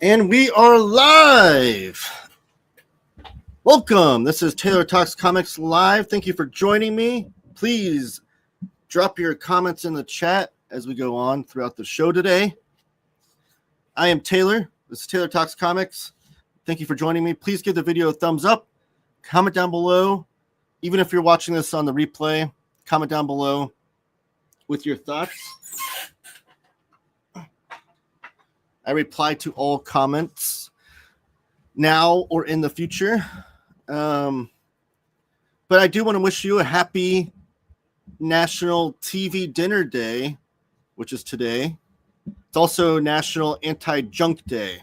And we are live. Welcome. This is Taylor Talks Comics Live. Thank you for joining me. Please drop your comments in the chat as we go on throughout the show today. I am Taylor. This is Taylor Talks Comics. Thank you for joining me. Please give the video a thumbs up. Comment down below. Even if you're watching this on the replay, comment down below with your thoughts. I reply to all comments now or in the future. But I do want to wish you a happy National TV Dinner Day, which is today. It's also National Anti-Junk Day.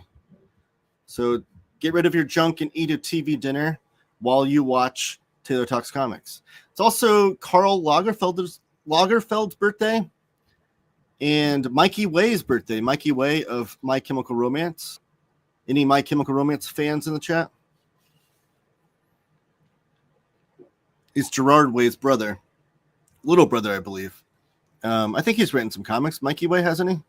So get rid of your junk and eat a TV dinner while you watch Taylor Talks Comics. It's also Karl Lagerfeld's birthday and Mikey Way's birthday. Mikey Way of My Chemical Romance. Any My Chemical Romance fans in the chat? He's Gerard Way's brother. Little brother, I believe. I think he's written some comics. Mikey Way, hasn't he?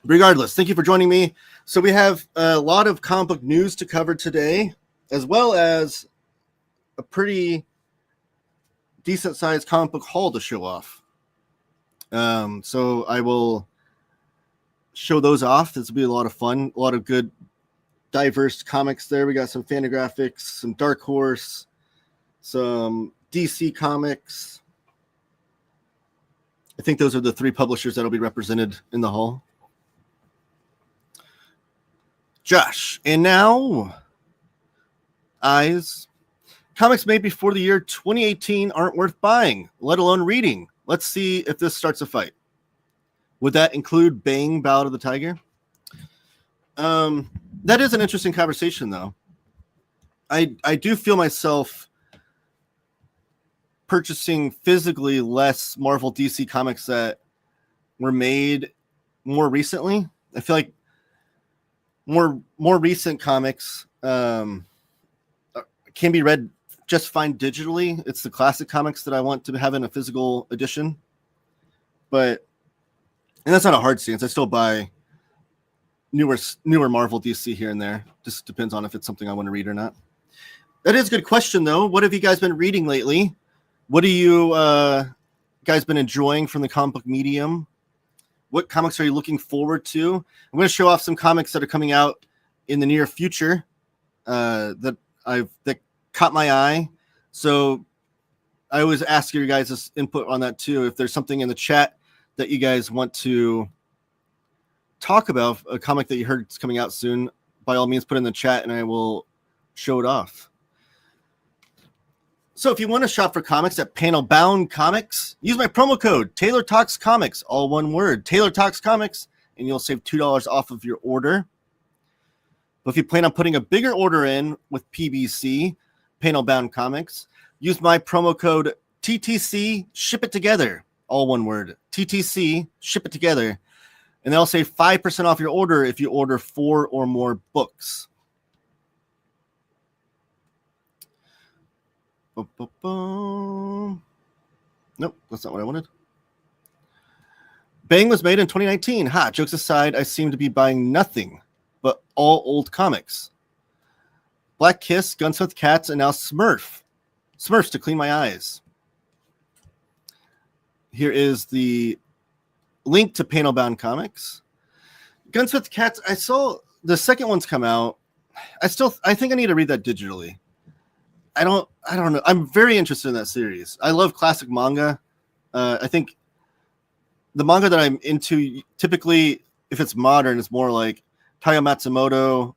Regardless, thank you for joining me. So we have a lot of comic book news to cover today, as well as a pretty decent-sized comic book haul to show off. So I will show those off. This will be a lot of fun. A lot of good, diverse comics there. We got some fantagraphics, some Dark Horse, some DC Comics. I think those are the three publishers that will be represented in the haul. Josh, and now, eyes. Comics made before the year 2018 aren't worth buying, let alone reading. Let's see if this starts a fight. Would that include Bang, Ballad of the Tiger? That is an interesting conversation, though. I do feel myself purchasing physically less Marvel DC comics that were made more recently. I feel like more recent comics can be read just fine digitally. It's the classic comics that I want to have in a physical edition. And that's not a hard stance. I still buy newer Marvel DC here and there. Just depends on if it's something I want to read or not. That is a good question, though. What have you guys been reading lately? What do you guys been enjoying from the comic book medium? What comics are you looking forward to? I'm going to show off some comics that are coming out in the near future that caught my eye. So I always ask your guys' input on that too. If there's something in the chat that you guys want to talk about, a comic that you heard is coming out soon, by all means put it in the chat and I will show it off. So if you want to shop for comics at Panel Bound Comics, use my promo code Taylor Talks Comics, all one word, Taylor Talks Comics, and you'll save $2 off of your order. But if you plan on putting a bigger order in with PBC, Panel Bound Comics, use my promo code TTC, ship it together, all one word, TTC, ship it together, and they'll save 5% off your order if you order 4 or more books. Nope, that's not what I wanted. Bang was made in 2019. Ha, jokes aside, I seem to be buying nothing but all old comics. Black Kiss, Gunsmith Cats, and now Smurfs to clean my eyes. Here is the link to Panel Bound Comics. Gunsmith Cats, I saw the second one's come out. I think I need to read that digitally. I don't know. I'm very interested in that series. I love classic manga. I think the manga that I'm into, typically, if it's modern, it's more like Taiyo Matsumoto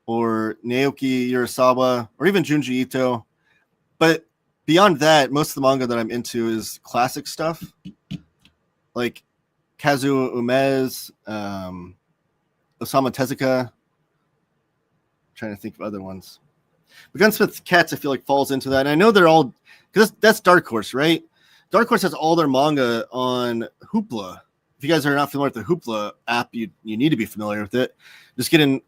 or Naoki Urasawa or even Junji Ito. But beyond that, most of the manga that I'm into is classic stuff, like Kazuo Ume's, Osamu Tezuka. I'm trying to think of other ones. But Gunsmith Cats, I feel like, falls into that. And I know they're all, because that's Dark Horse, right? Dark Horse has all their manga on Hoopla. If you guys are not familiar with the Hoopla app, you need to be familiar with it. Just get in.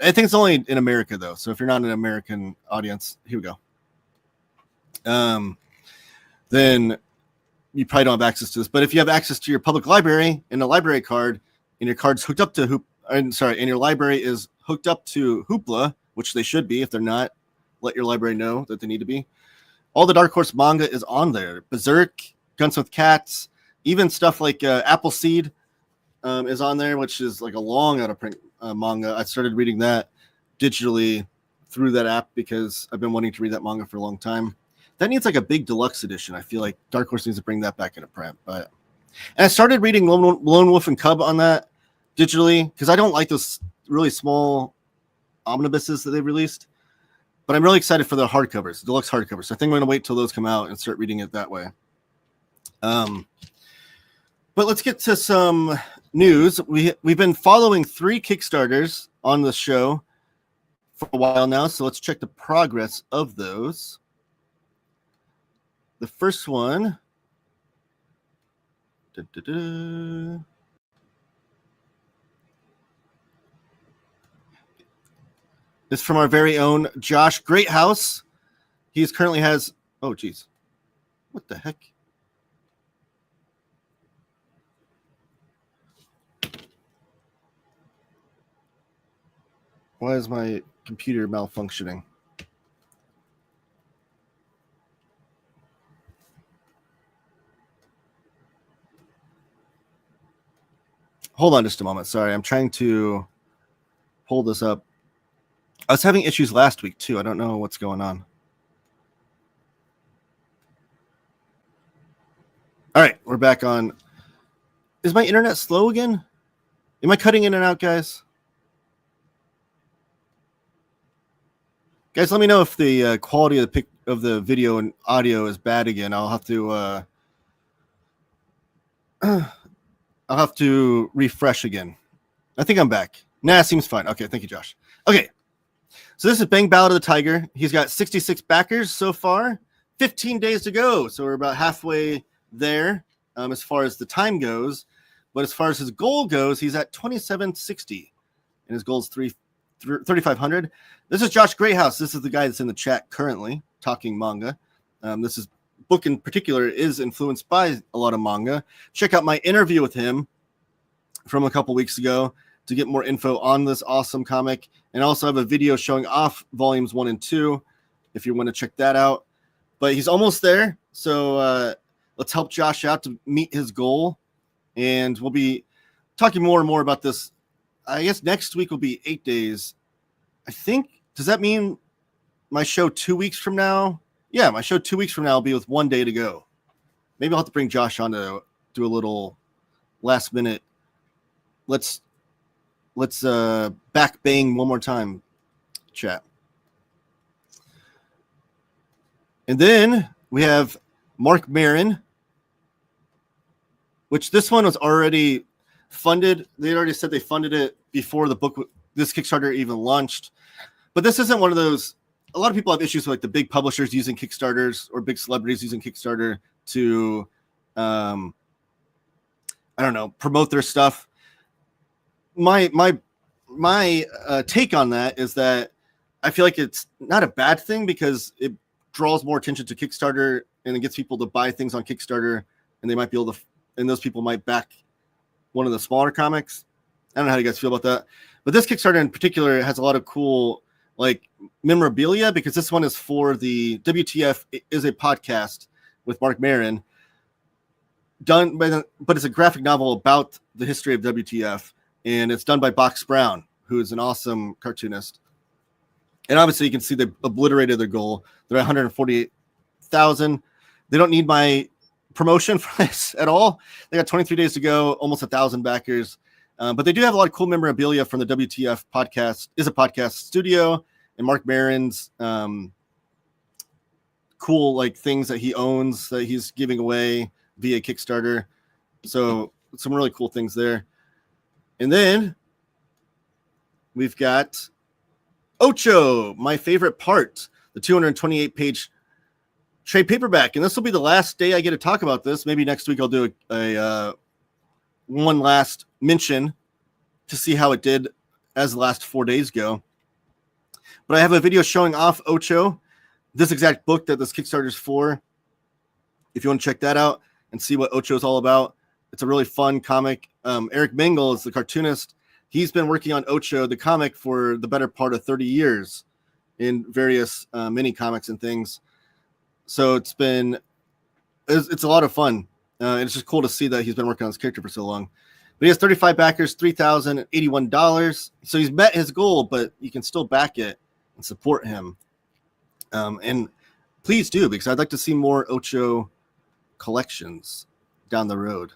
I think it's only in America, though. So if you're not an American audience, here we go. Then you probably don't have access to this. But if you have access to your public library and a library card, and your card's hooked up to and your library is hooked up to Hoopla, which they should be. If they're not, let your library know that they need to be. All the Dark Horse manga is on there. Berserk, Guns with Cats, even stuff like Appleseed is on there, which is like a long out of print manga. I started reading that digitally through that app because I've been wanting to read that manga for a long time. That needs like a big deluxe edition. I feel like Dark Horse needs to bring that back into print. And I started reading Lone Wolf and Cub on that digitally because I don't like those really small omnibuses that they released. But I'm really excited for the hardcovers, the deluxe hardcovers. So I think I'm going to wait till those come out and start reading it that way. But let's get to some news. We've been following 3 Kickstarters on the show for a while now, so let's check the progress of those. The first one is from our very own Josh Greathouse. He currently has, oh geez, what the heck? Why is my computer malfunctioning? Hold on just a moment. Sorry, I'm trying to pull this up. I was having issues last week too. I don't know what's going on. All right, we're back on. Is my internet slow again? Am I cutting in and out, guys? Guys, let me know if the quality of the video and audio is bad again. I'll have to refresh again. I think I'm back. Nah, seems fine. Okay, thank you, Josh. Okay, so this is Bang Ballad of the Tiger. He's got 66 backers so far. 15 days to go, so we're about halfway there as far as the time goes. But as far as his goal goes, he's at 2760, and his goal is 3,500. This is Josh Greathouse. This is the guy that's in the chat currently talking manga. This book in particular is influenced by a lot of manga. Check out my interview with him from a couple weeks ago to get more info on this awesome comic. And also have a video showing off volumes 1 and 2 if you want to check that out. But he's almost there. So let's help Josh out to meet his goal. And we'll be talking more and more about this. I guess next week will be 8 days. I think, does that mean my show 2 weeks from now? Yeah, my show 2 weeks from now will be with 1 day to go. Maybe I'll have to bring Josh on to do a little last minute. Let's back bang one more time, chat. And then we have Mark Maron, which this one was already funded. They already said they funded it before this Kickstarter even launched. But this isn't one of those. A lot of people have issues with like the big publishers using Kickstarters or big celebrities using Kickstarter to, promote their stuff. My take on that is that I feel like it's not a bad thing because it draws more attention to Kickstarter and it gets people to buy things on Kickstarter, and they might be able to, and those people might back one of the smaller comics. I don't know how you guys feel about that, but this Kickstarter in particular has a lot of cool like memorabilia because this one is for the WTF is a podcast with Mark Maron done by but it's a graphic novel about the history of WTF, and it's done by Box Brown, who is an awesome cartoonist. And obviously you can see they obliterated their goal. They're at 148,000. They don't need my promotion for this at all. They got 23 days to go, almost 1,000 backers. But they do have a lot of cool memorabilia from the WTF podcast, is a podcast studio, and Mark Maron's cool like things that he owns that he's giving away via Kickstarter. So some really cool things there. And then we've got Ocho, my favorite part, the 228-page trade paperback. And this will be the last day I get to talk about this. Maybe next week I'll do a one last mention to see how it did as the last 4 days go. But I have a video showing off Ocho, this exact book that this Kickstarter is for. If you want to check that out and see what Ocho is all about, it's a really fun comic. Eric Mingle is the cartoonist. he's been working on Ocho, the comic, for the better part of 30 years in various mini comics and things. So it's a lot of fun. It's just cool to see that he's been working on this character for so long. But he has 35 backers, $3,081. So he's met his goal, but you can still back it and support him. And please do, because I'd like to see more Ocho collections down the road.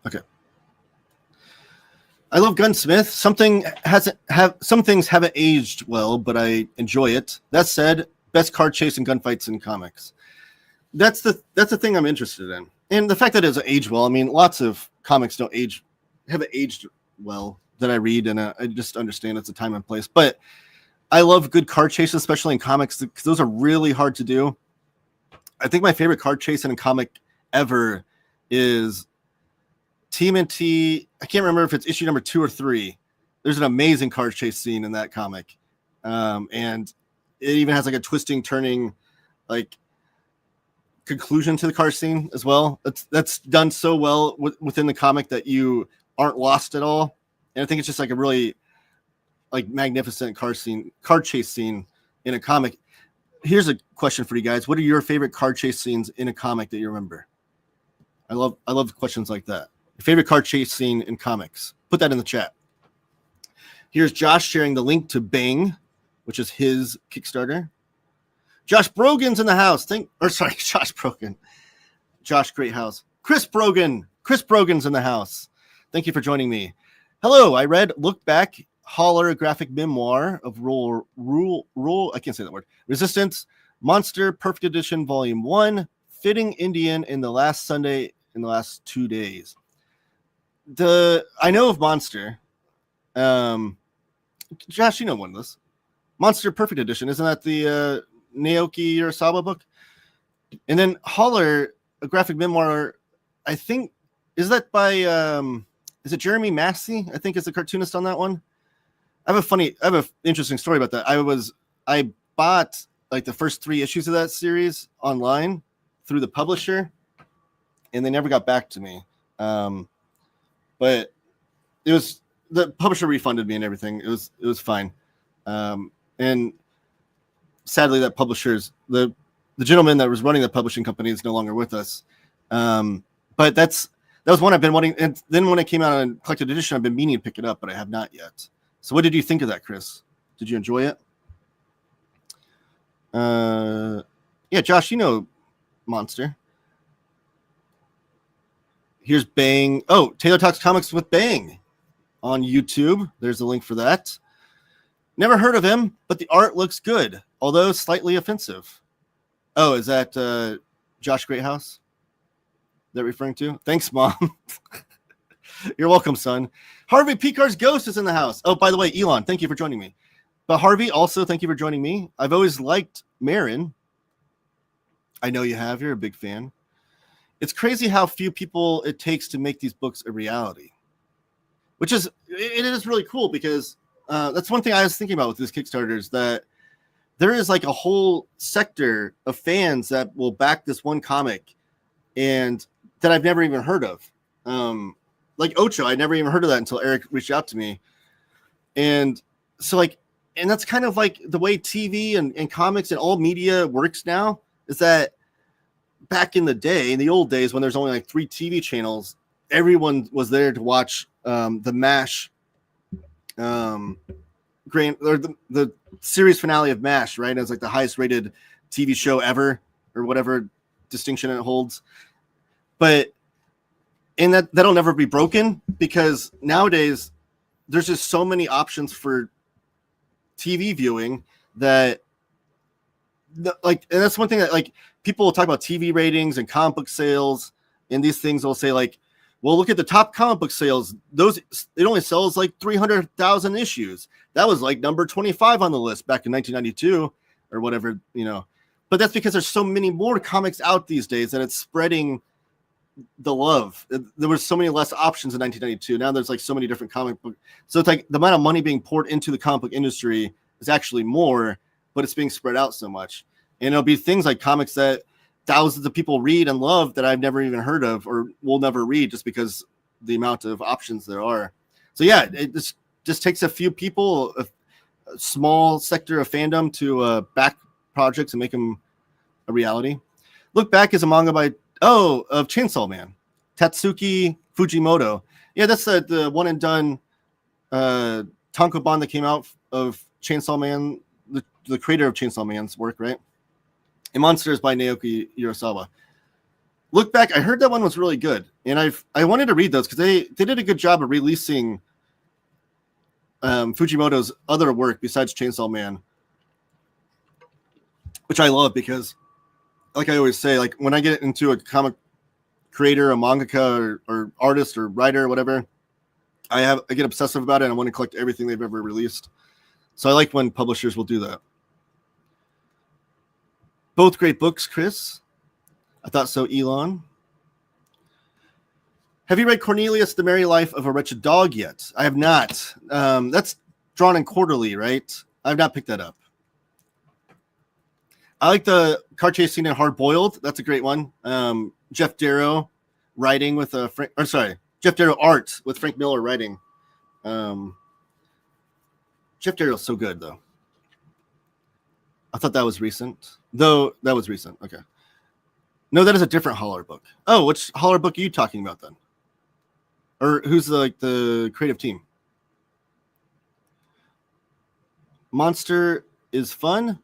Okay. I love Gunsmith. Some things haven't aged well, but I enjoy it. That said, best car chase and gunfights in comics. That's the thing I'm interested in. And the fact that it doesn't age well, I mean, lots of comics haven't aged well that I read, and I just understand it's a time and place. But I love good car chases, especially in comics, because those are really hard to do. I think my favorite car chase in a comic ever is TMNT. I can't remember if it's issue number 2 or 3. There's an amazing car chase scene in that comic. And it even has like a twisting, turning, like conclusion to the car scene as well. That's done so well within the comic that you aren't lost at all. And I think it's just like a really like magnificent car chase scene in a comic. Here's a question for you guys. What are your favorite car chase scenes in a comic that you remember? I love questions like that. Your favorite car chase scene in comics. Put that in the chat. Here's Josh sharing the link to Bing, which is his Kickstarter. Josh Brogan's in the house. Josh Brogan. Josh Greathouse. Chris Brogan's in the house. Thank you for joining me. Hello, I read Look Back, Holler, a graphic memoir of rule. I can't say that word. Resistance, Monster, Perfect Edition, Volume 1, Fitting Indian in the last Sunday in the last 2 days. I know of Monster. Josh, you know one of this. Monster Perfect Edition. Isn't that the Naoki Urasawa book? And then Holler, a graphic memoir, I think, is that by, is it Jeremy Massey? I think is the cartoonist on that one. I have an interesting story about that. I bought like the first 3 issues of that series online through the publisher, and they never got back to me. But the publisher refunded me and everything. It was fine. And sadly, that publisher's the gentleman that was running the publishing company is no longer with us. But that was one I've been wanting. And then when it came out in collected edition, I've been meaning to pick it up, but I have not yet. So what did you think of that, Chris? Did you enjoy it? Yeah, Josh, you know Monster. Here's Bang. Oh, Taylor Talks Comics with Bang on YouTube. There's a link for that. Never heard of him, but the art looks good, although slightly offensive. Oh, is that Josh Greathouse that referring to? Thanks, Mom. You're welcome, son. Harvey Picar's Ghost is in the house. Oh, by the way, Elon, thank you for joining me. But Harvey, also, thank you for joining me. I've always liked Marin. I know you have. You're a big fan. It's crazy how few people it takes to make these books a reality, which is really cool because that's one thing I was thinking about with these Kickstarters, that there is like a whole sector of fans that will back this one comic and that I've never even heard of. Like Ocho, I never even heard of that until Eric reached out to me. And so and that's kind of like the way TV and comics and all media works now, is that back in the day, in the old days when there's only like 3 TV channels, everyone was there to watch the MASH the series finale of MASH, right? It's like the highest rated TV show ever, or whatever distinction it holds. And that'll never be broken, because nowadays there's just so many options for TV viewing and that's one thing that like people will talk about TV ratings and comic book sales, and these things will say like, well, look at the top comic book sales. It only sells like 300,000 issues. That was like number 25 on the list back in 1992 or whatever, But that's because there's so many more comics out these days that it's spreading the love. There was so many less options in 1992. Now there's like so many different comic book. So it's like the amount of money being poured into the comic book industry is actually more, but it's being spread out so much. And it'll be things like comics that thousands of people read and love that I've never even heard of or will never read just because the amount of options there are. So yeah, it just takes a few people, a small sector of fandom to back projects and make them a reality. Look Back is a manga of Chainsaw Man, Tatsuki Fujimoto. Yeah, that's the one and done tankobon that came out of Chainsaw Man, the creator of Chainsaw Man's work, right? And Monsters by Naoki Urasawa. Look Back, I heard that one was really good, and I wanted to read those because they did a good job of releasing Fujimoto's other work besides Chainsaw Man, which I love because, like I always say, like when I get into a comic creator, a mangaka, or artist or writer or whatever, I get obsessive about it and I want to collect everything they've ever released. So I like when publishers will do that. Both great books, Chris. I thought so, Elon. Have you read Cornelius, The Merry Life of a Wretched Dog yet? I have not. That's drawn in quarterly, right? I've not picked that up. I like the car chase scene in Hard Boiled. That's a great one. Jeff Darrow writing with Jeff Darrow art with Frank Miller writing. Jeff Darrow's so good, though. I thought that was recent. Though that was recent. Okay. No, that is a different Holler book. Oh, which Holler book are you talking about then? Or who's the creative team? Monster is fun.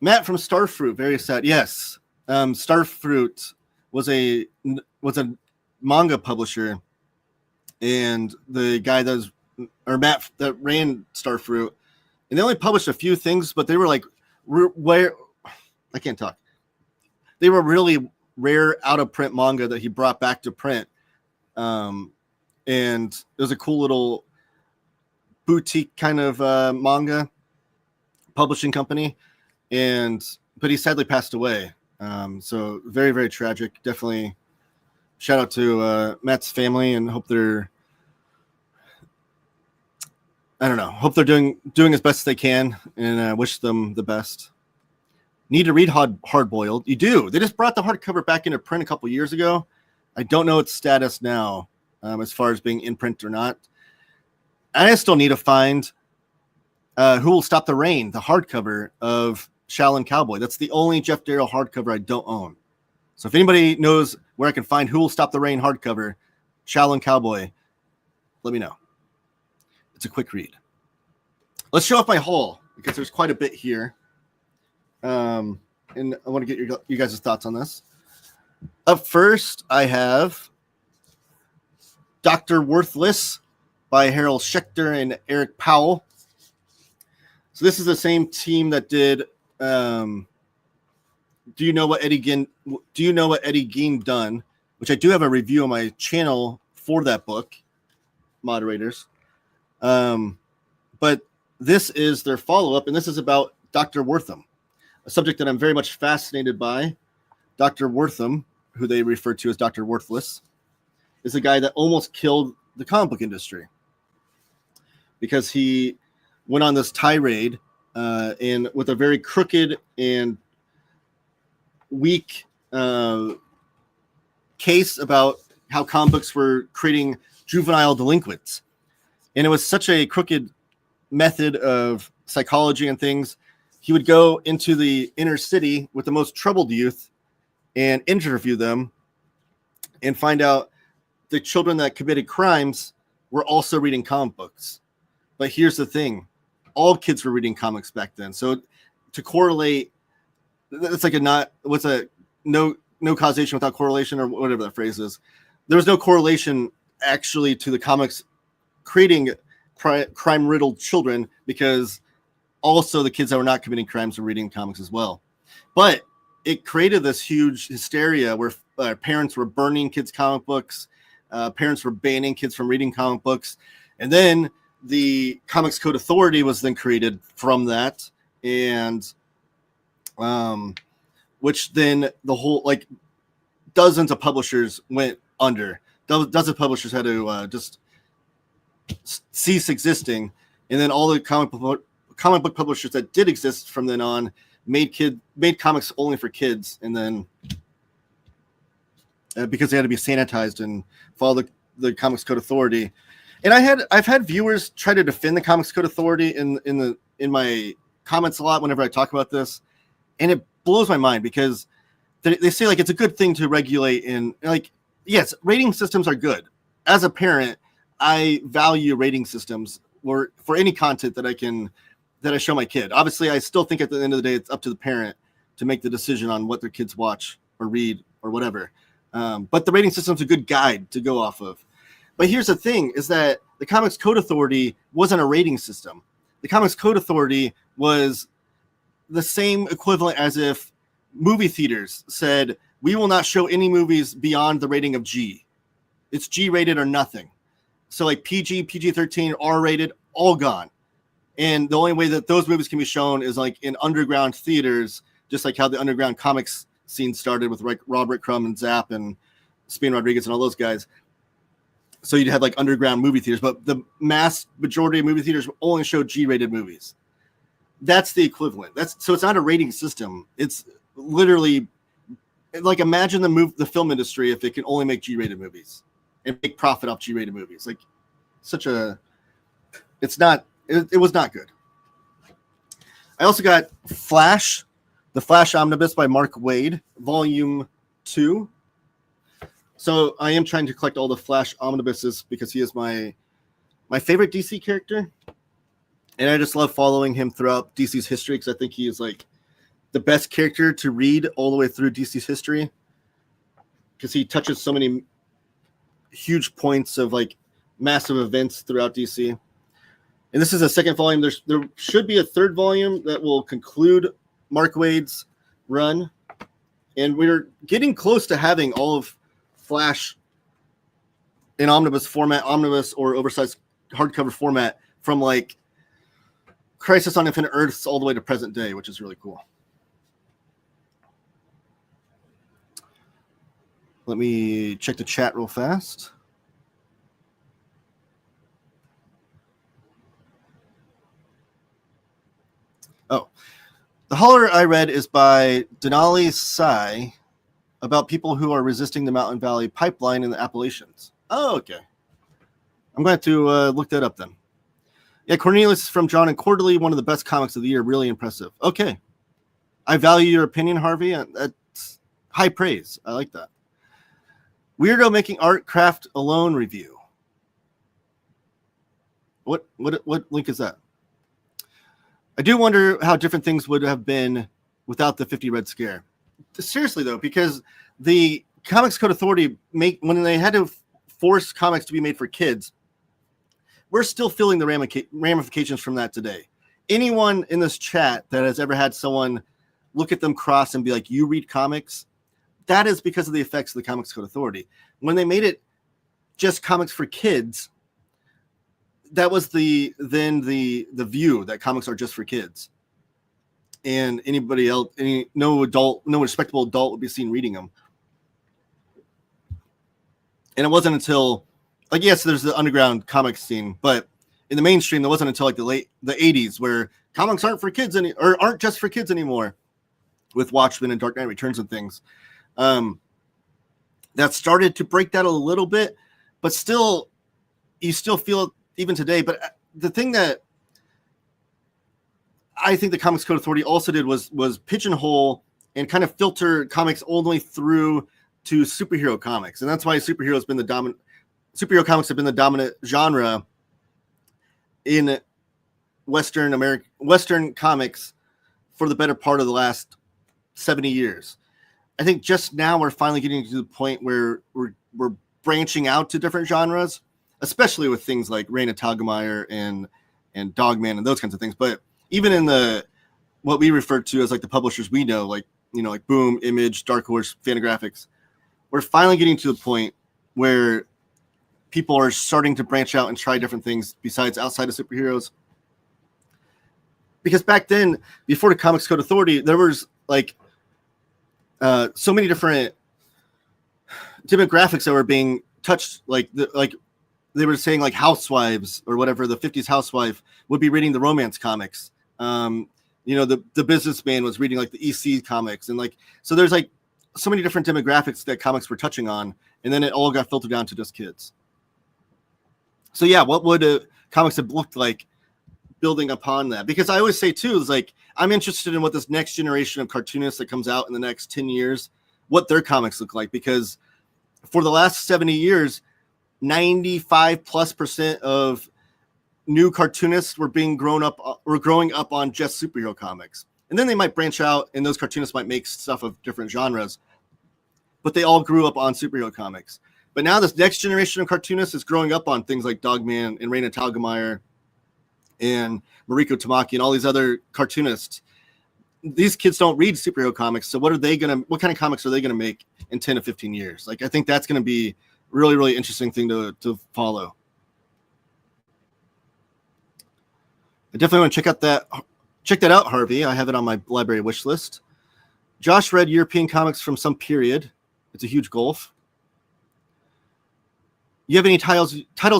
Matt from Starfruit, very sad. Yes, Starfruit was a manga publisher, and the guy Matt that ran Starfruit, and they only published a few things, but they were like I can't talk. They were really rare out of print manga that he brought back to print. And it was a cool little boutique kind of manga publishing company. But he sadly passed away. So very, very tragic. Definitely shout out to Matt's family and hope they're doing as best as they can, and I wish them the best. Need to read Hard Boiled. You do. They just brought the hardcover back into print a couple years ago. I don't know its status now, as far as being in print or not. I still need to find Who Will Stop the Rain, the hardcover of Shaolin Cowboy. That's the only Jeff Darrow hardcover I don't own. So if anybody knows where I can find Who Will Stop the Rain hardcover, Shaolin Cowboy, let me know. It's a quick read. Let's show off my haul because there's quite a bit here. And I want to get you guys' thoughts on this. Up first, I have Dr. Worthless by Harold Schechter and Eric Powell. So this is the same team that did Do You Know What Eddie Gein Done, which I do have a review on my channel for that book, moderators. But this is their follow-up, and this is about Dr. Wortham, a subject that I'm very much fascinated by. Dr. Wortham, who they refer to as Dr. Worthless, is a guy that almost killed the comic book industry because he went on this tirade and with a very crooked and weak case about how comic books were creating juvenile delinquents. And it was such a crooked method of psychology and things. He would go into the inner city with the most troubled youth and interview them and find out the children that committed crimes were also reading comic books. But here's the thing. All kids were reading comics back then. So to correlate, it's like no causation without correlation, or whatever that phrase is. There was no correlation actually to the comics creating crime-riddled children, because also the kids that were not committing crimes were reading comics as well. But it created this huge hysteria where parents were burning kids' comic books, parents were banning kids from reading comic books, and then the Comics Code Authority was then created from that, and which then the whole, dozens of publishers went under. Dozens of publishers had to just cease existing, and then all the comic book publishers that did exist from then on made comics only for kids, and then because they had to be sanitized and follow the Comics Code Authority. And I've had viewers try to defend the Comics Code Authority in my comments a lot whenever I talk about this, and it blows my mind because they say like it's a good thing to regulate, and like, yes, rating systems are good. As a parent, I value rating systems for any content that I show my kid. Obviously, I still think at the end of the day, it's up to the parent to make the decision on what their kids watch or read or whatever. But the rating system is a good guide to go off of. But here's the thing, is that the Comics Code Authority wasn't a rating system. The Comics Code Authority was the same equivalent as if movie theaters said, we will not show any movies beyond the rating of G. It's G-rated or nothing. So like PG, PG-13, R-rated, all gone. And the only way that those movies can be shown is like in underground theaters, just like how the underground comics scene started with like Robert Crumb and Zapp and Spain Rodriguez and all those guys. So you'd have like underground movie theaters, but the mass majority of movie theaters only show G-rated movies. That's the equivalent. So it's not a rating system. It's literally like, imagine the film industry if they can only make G-rated movies and make profit off G-rated movies. Like it was not good. I also got Flash, The Flash Omnibus by Mark Waid, Volume 2. So I am trying to collect all the Flash omnibuses because he is my favorite DC character. And I just love following him throughout DC's history because I think he is like the best character to read all the way through DC's history because he touches so many huge points of like massive events throughout DC. And this is a second volume. There should be a third volume that will conclude Mark Waid's run. And we're getting close to having all of Flash in omnibus or oversized hardcover format from like Crisis on Infinite Earths all the way to present day, which is really cool. Let me check the chat real fast. Oh, the holler I read is by Denali Sai about people who are resisting the Mountain Valley Pipeline in the Appalachians. Oh, okay. I'm going to look that up then. Yeah, Cornelius from John and Quarterly, one of the best comics of the year. Really impressive. Okay. I value your opinion, Harvey. That's high praise. I like that. Weirdo making art craft alone review. What link is that? I do wonder how different things would have been without the 50 Red Scare. Seriously, though, because the Comics Code Authority, when they had to force comics to be made for kids, we're still feeling the ramifications from that today. Anyone in this chat that has ever had someone look at them cross and be like, you read comics? That is because of the effects of the Comics Code Authority. When they made it just comics for kids, that was the view that comics are just for kids. And anybody else, no respectable adult would be seen reading them. And it wasn't until, like, yes, there's the underground comics scene, but in the mainstream, it wasn't until like the 80s where comics aren't for kids or aren't just for kids anymore, with Watchmen and Dark Knight Returns and things. That started to break that a little bit, but still, you still feel it even today. But the thing that I think the Comics Code Authority also did was pigeonhole and kind of filter comics only through to superhero comics, and that's why superhero comics have been the dominant genre in Western comics for the better part of the last 70 years. I think just now we're finally getting to the point where we're branching out to different genres, especially with things like Raina Telgemeier and Dogman and those kinds of things. But even in what we refer to as like the publishers we know, like Boom, Image, Dark Horse, Fantagraphics, we're finally getting to the point where people are starting to branch out and try different things besides outside of superheroes. Because back then, before the Comics Code Authority, there was like so many different demographics that were being touched. Like they were saying, like housewives or whatever, the 50s housewife would be reading the romance comics. You know, the businessman was reading like the EC comics, and like, so there's like so many different demographics that comics were touching on, and then it all got filtered down to just kids. So yeah, what would comics have looked like building upon that? Because I always say too, is like, I'm interested in what this next generation of cartoonists that comes out in the next 10 years, what their comics look like. Because for the last 70 years, 95+% of new cartoonists were growing up on just superhero comics. And then they might branch out, and those cartoonists might make stuff of different genres, but they all grew up on superhero comics. But now this next generation of cartoonists is growing up on things like Dogman and Raina Telgemeier and Mariko Tamaki and all these other cartoonists. These kids don't read superhero comics, so what kind of comics are they gonna make in 10 to 15 years? Like, I think that's gonna be really, really interesting thing to follow. I definitely want to check that out, Harvey. I have it on my library wish list. Josh read European comics from some period. It's a huge gulf. You have any titles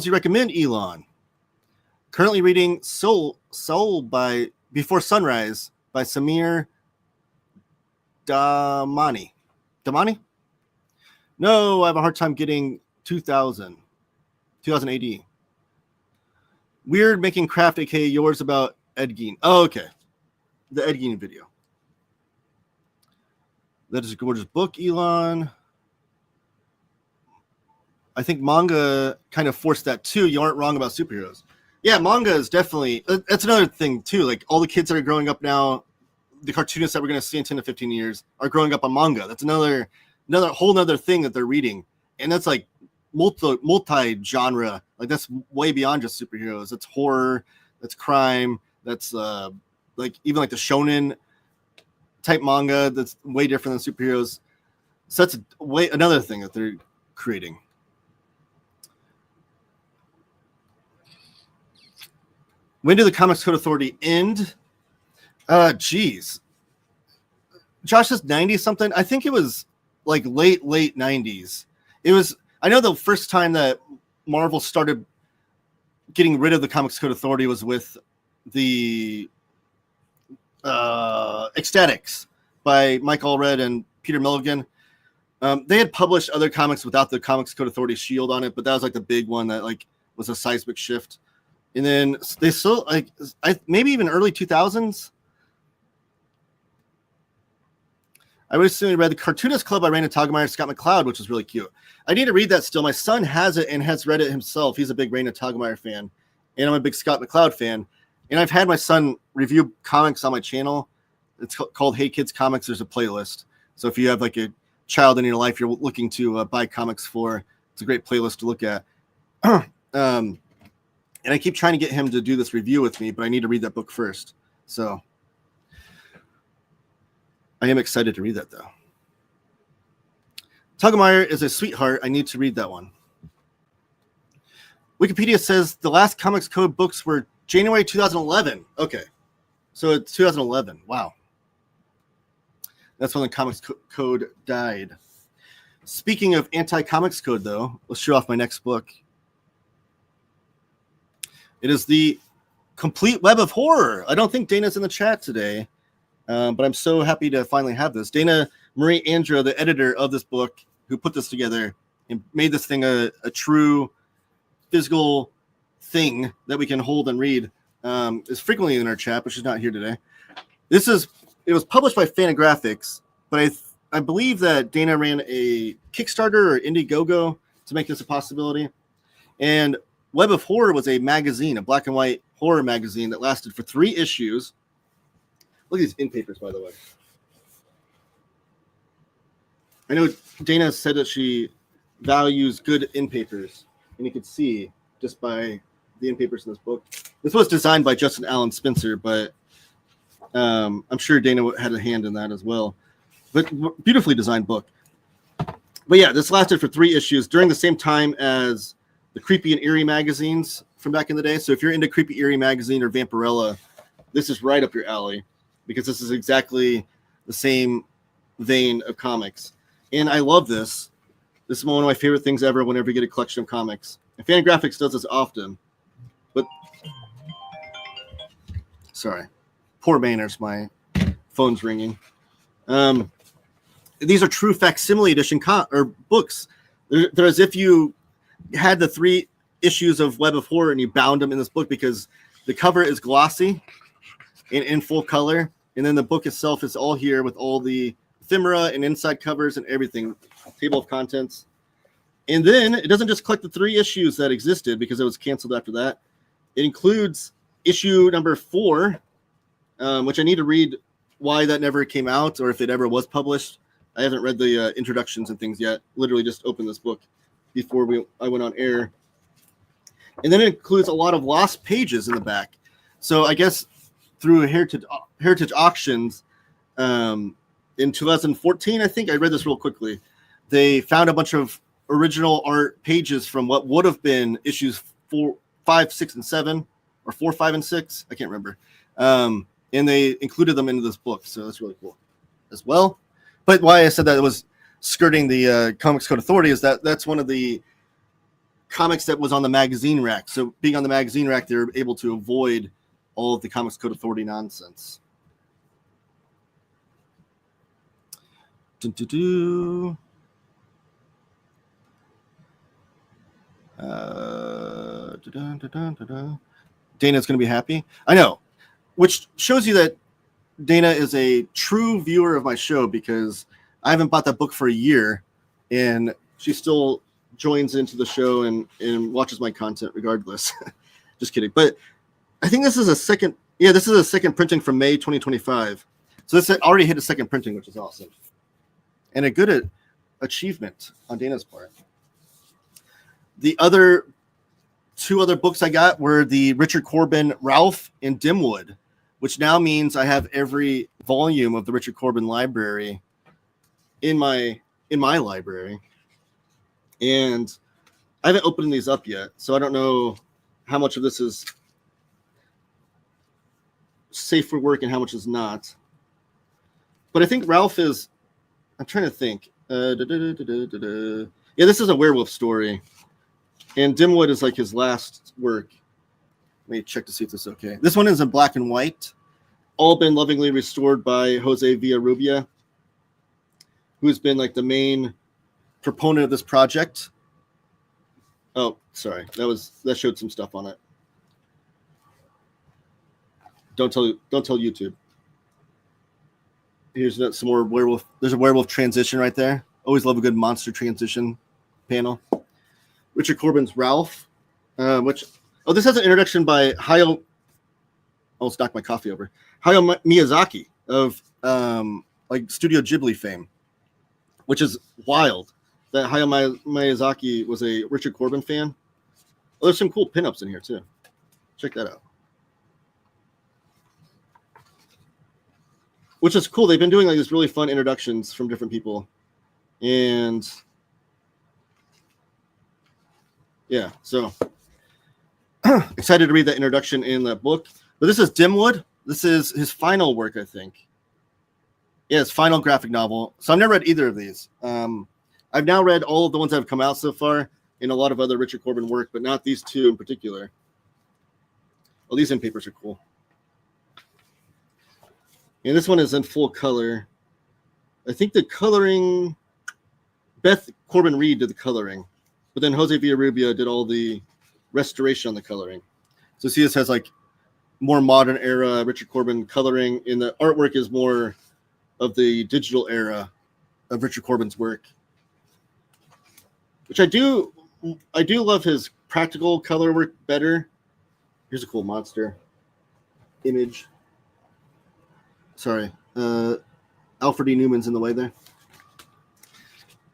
you recommend, Elon? Currently reading Soul by Before Sunrise by Samir Damani. Damani? No, I have a hard time getting 2000 AD. Weird Making Craft, aka yours about Ed Gein. Oh, okay. The Ed Gein video. That is a gorgeous book, Elon. I think manga kind of forced that too. You aren't wrong about superheroes. Yeah, manga is definitely, that's another thing too. Like, all the kids that are growing up now, the cartoonists that we're going to see in 10 to 15 years are growing up on manga. That's another whole nother thing that they're reading. And that's like multi-genre. Like, that's way beyond just superheroes. That's horror, that's crime, that's like even like the shonen type manga that's way different than superheroes. So that's another thing that they're creating. When did the Comics Code Authority end? Geez. Josh says 90 something. I think it was like late 90s. It was, I know the first time that Marvel started getting rid of the Comics Code Authority was with the Ecstatics by Mike Allred and Peter Milligan. They had published other comics without the Comics Code Authority shield on it, but that was like the big one that like was a seismic shift. And then they still, like, maybe even early 2000s. I recently read The Cartoonist Club by Raina Telgemeier and Scott McCloud, which is really cute. I need to read that still. My son has it and has read it himself. He's a big Raina Telgemeier fan, and I'm a big Scott McCloud fan. And I've had my son review comics on my channel. It's called Hey Kids Comics. There's a playlist. So if you have like a child in your life you're looking to buy comics for, it's a great playlist to look at. And I keep trying to get him to do this review with me, but I need to read that book first. So I am excited to read that, though. Telgemeier is a sweetheart. I need to read that one. Wikipedia says the last Comics Code books were January 2011. Okay. So it's 2011. Wow. That's when the Comics Code died. Speaking of anti-Comics Code, though, let's show off my next book. It is the Complete Web of Horror. I don't think Dana's in the chat today, but I'm so happy to finally have this. Dana Marie Andro, the editor of this book, who put this together and made this thing a true physical thing that we can hold and read, is frequently in our chat, but she's not here today. It was published by Fantagraphics, but I believe that Dana ran a Kickstarter or Indiegogo to make this a possibility. And Web of Horror was a magazine, a black and white horror magazine that lasted for 3 issues. Look at these in papers, by the way. I know Dana said that she values good in papers, and you could see just by the in papers in this book. This was designed by Justin Allen Spencer, but I'm sure Dana had a hand in that as well. But beautifully designed book. But yeah, this lasted for 3 issues during the same time as the Creepy and Eerie magazines from back in the day. So if you're into Creepy Eerie magazine or Vampirella, this is right up your alley, because this is exactly the same vein of comics. And I love this. This is one of my favorite things ever whenever you get a collection of comics. And Fantagraphics does this often. But, sorry, Poor manners, my phone's ringing. These are true facsimile edition or books. They're as if you had the 3 issues of Web of Horror and you bound them in this book, because the cover is glossy and in full color, and then the book itself is all here with all the ephemera and inside covers and everything, table of contents. And then it doesn't just collect the 3 issues that existed because it was canceled after that. It includes issue number 4, which I need to read why that never came out or if it ever was published. I haven't read the introductions and things yet. Literally just opened this book before I went on air. And then it includes a lot of lost pages in the back. So I guess through Heritage Auctions in 2014, I think, I read this real quickly, they found a bunch of original art pages from what would have been issues 4, 5, 6, and 7, or 4, 5, and 6. I can't remember. And they included them into this book. So that's really cool as well. But why I said that it was skirting the Comics Code Authority is that that's one of the comics that was on the magazine rack. So being on the magazine rack, they're able to avoid all of the Comics Code Authority nonsense. Dana's going to be happy. I know, which shows you that Dana is a true viewer of my show, because I haven't bought that book for a year, and she still joins into the show and watches my content regardless. Just kidding. But I think this is a second. Yeah, this is a second printing from May 2025. So this already hit a second printing, which is awesome. And a good achievement on Dana's part. The other 2 other books I got were the Richard Corbin Ralph and Dimwood, which now means I have every volume of the Richard Corbin library in my library. And I haven't opened these up yet, so I don't know how much of this is safe for work and how much is not. But I think Ralph is, I'm trying to think. Yeah, this is a werewolf story. And Dimwood is like his last work. Let me check to see if this is okay. This one is in black and white. All been lovingly restored by Jose Villarrubia, who's been like the main proponent of this project. Oh, sorry. That showed some stuff on it. Don't tell YouTube. Here's some more werewolf. There's a werewolf transition right there. Always love a good monster transition panel. Richard Corbin's Ralph, this has an introduction by Hayao. Almost knocked my coffee over. Hayao Miyazaki of like Studio Ghibli fame, which is wild that Hayao Miyazaki was a Richard Corbin fan. Oh, there's some cool pinups in here too. Check that out. Which is cool. They've been doing like these really fun introductions from different people. And yeah, so excited to read that introduction in that book. But this is Dimwood. This is his final work, I think. Yeah, his final graphic novel. So I've never read either of these. I've now read all of the ones that have come out so far and a lot of other Richard Corbin work, but not these 2 in particular. Oh, these end papers are cool. And this one is in full color. I think the coloring, Beth Corbin Reed did the coloring, but then Jose Villarrubia did all the restoration on the coloring. So see, this has like more modern era Richard Corbin coloring, and the artwork is more of the digital era of Richard Corbin's work, which I do love his practical color work better. Here's a cool monster image. Sorry, Alfred E. Newman's in the way there.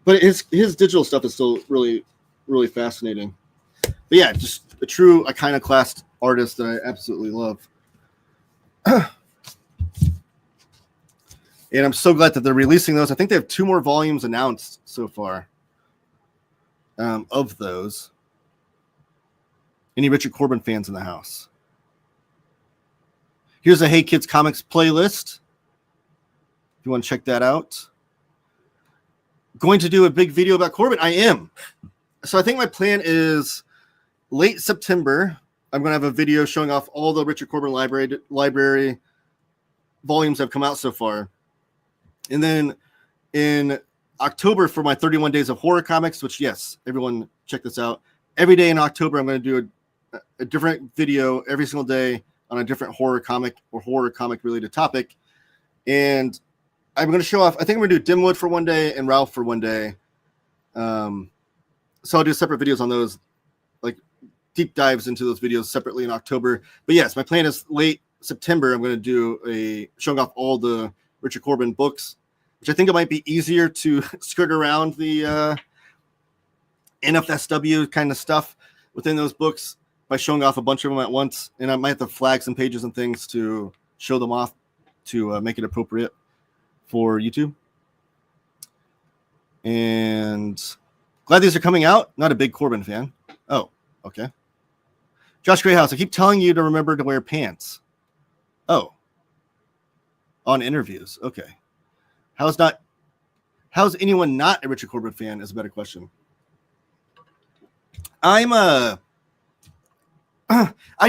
But his digital stuff is still really, really fascinating. But yeah, just a true iconoclast artist that I absolutely love. And I'm so glad that they're releasing those. I think they have 2 more volumes announced so far of those. Any Richard Corbin fans in the house? Here's a Hey Kids Comics playlist. If you want to check that out. Going to do a big video about Corbin. I am. So I think my plan is late September. I'm going to have a video showing off all the Richard Corbin library volumes have come out so far. And then in October for my 31 Days of Horror Comics, which, yes, everyone check this out. Every day in October, I'm going to do a different video every single day on a different horror comic or horror comic related topic. And I'm going to show off, I think I'm going to do Dimwood for one day and Ralph for one day. So I'll do separate videos on those, like deep dives into those videos separately in October. But yes, my plan is late September, I'm going to do showing off all the Richard Corbin books, which I think it might be easier to skirt around the NFSW kind of stuff within those books by showing off a bunch of them at once. And I might have to flag some pages and things to show them off to make it appropriate for YouTube. And glad these are coming out. Not a big Corbin fan. Oh, okay. Josh Greyhouse, I keep telling you to remember to wear pants. Oh. On interviews. Okay. How's anyone not a Richard Corbin fan is a better question. I